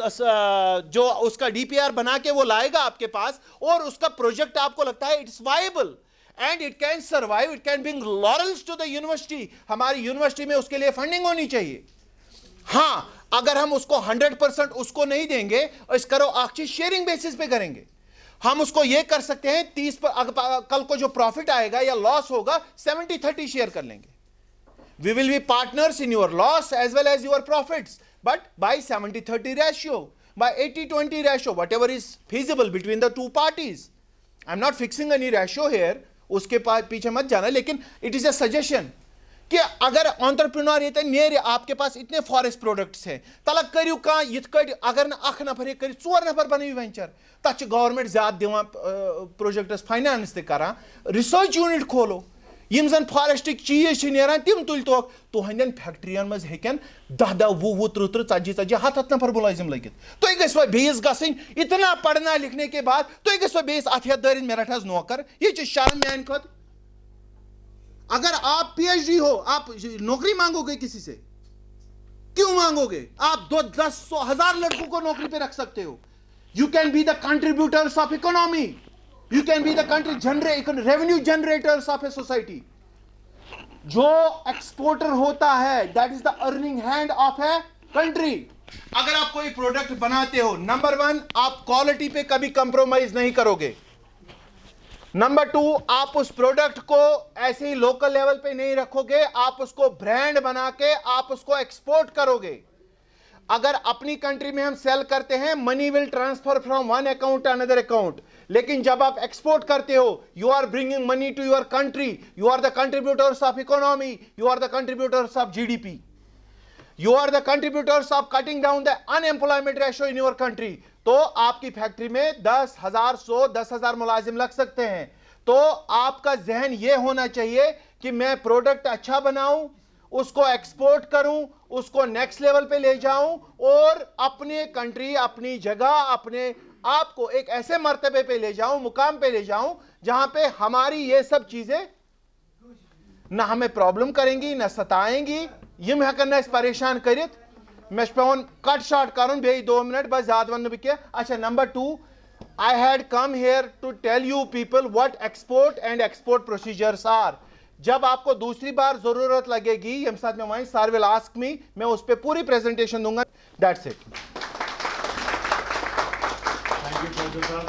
A: جو اس کا DPR بنا کے وہ لائے گا آپ کے پاس, اور اس کا پروجیکٹ آپ کو لگتا ہے it's viable and it can survive, it can bring laurels to the university, ہماری یونیورسٹی میں اس کے لیے فنڈنگ ہونی چاہیے. ہاں اگر ہم اس کو 100% اس کو نہیں دیں گے, اس کرو آخ چیز شیئرنگ بیسس پہ کریں گے. ہم اس کو یہ کر سکتے ہیں 30 کل کو جو پروفٹ آئے گا یا لاس ہوگا 70-30 شیئر کر لیں گے. We will be partners in your loss as well as your profits, but by 70-30 ratio, by 80-20 ratio, whatever is feasible between the two parties. I'm not fixing any ratio here, اس کے پیچھے مت جانا, لیکن it is a suggestion کہ اگر entrepreneur یہ نیرِ آپ کے پاس اتنے فارسٹ پروڈکٹس ہیں, تلا کریو کان یت کٹ اگر نہ اخ نفر کر 4 نفر بنیو وینچر, تک گورنمنٹ زیادہ دِوان پروجیکٹس فائنانس تہ کران. ریسرچ یونٹ کھولو, یم زن فارسٹک چیز نیران تم تل توک تہندین فیکٹرین مز ہیکن 10-10 20-20 30-40 100 نفر ملازم لگت. تھی گھو بیس گھن اتنا پڑھنا لکھنے کے بعد تھی گھو بیس ات ہتھ دارن مے رٹ حظ نوکر. یہ شرم میان خود. اگر آپ PhD ہو, آپ نوکری مانگو گے کسی سے, کیوں مانگو گے؟ آپ 10,000 لڑکوں کو نوکری پہ رکھ سکتے ہو. You can be the contributors of economy. You can be the revenue generators of a society. جو ایکسپورٹر ہوتا ہے that is the earning hand of a country. اگر آپ کوئی پروڈکٹ بناتے ہو, نمبر 1 آپ کوالٹی پہ کبھی کمپرومائز نہیں کرو گے. نمبر 2 آپ اس پروڈکٹ کو ایسے ہی لوکل لیول پہ نہیں رکھو گے, آپ اس کو برانڈ بنا کے آپ اس کو ایکسپورٹ کرو گے. اگر اپنی کنٹری میں ہم سیل کرتے ہیں, money will transfer from one account to another account, لیکن جب آپ ایکسپورٹ کرتے ہو you are bringing money to your country, you are the contributors of economy, you are the contributors of GDP, you are the contributors of cutting down the unemployment ratio in your country. تو آپ کی factory میں 10,000 ملازم لگ سکتے ہیں. تو آپ کا ذہن یہ ہونا چاہیے کہ میں پروڈکٹ اچھا بناؤں, اس کو ایکسپورٹ کروں, اس کو نیکسٹ لیول پہ لے جاؤں, اور اپنے کنٹری, اپنی جگہ, اپنے آپ کو ایک ایسے مرتبے پہ لے جاؤں, مقام پہ لے جاؤں جہاں پہ ہماری یہ سب چیزیں نہ ہمیں پرابلم کریں گی, نہ ستائیں گی. یم ہیکن نہ اس پریشان کرت. میں پیون کٹ شارٹ کرن بیٚیہِ 2 منٹ, بس زیادہ ون بہ کینٛہہ. اچھا, number 2, I had come here to tell you people what export and export procedures are. جب آپ کو دوسری بار ضرورت لگے گی, یم ساتھ میں وہیں sir will ask me, میں اس پہ پوری پریزنٹیشن دوں گا. That's it.
B: Thank you, Professor.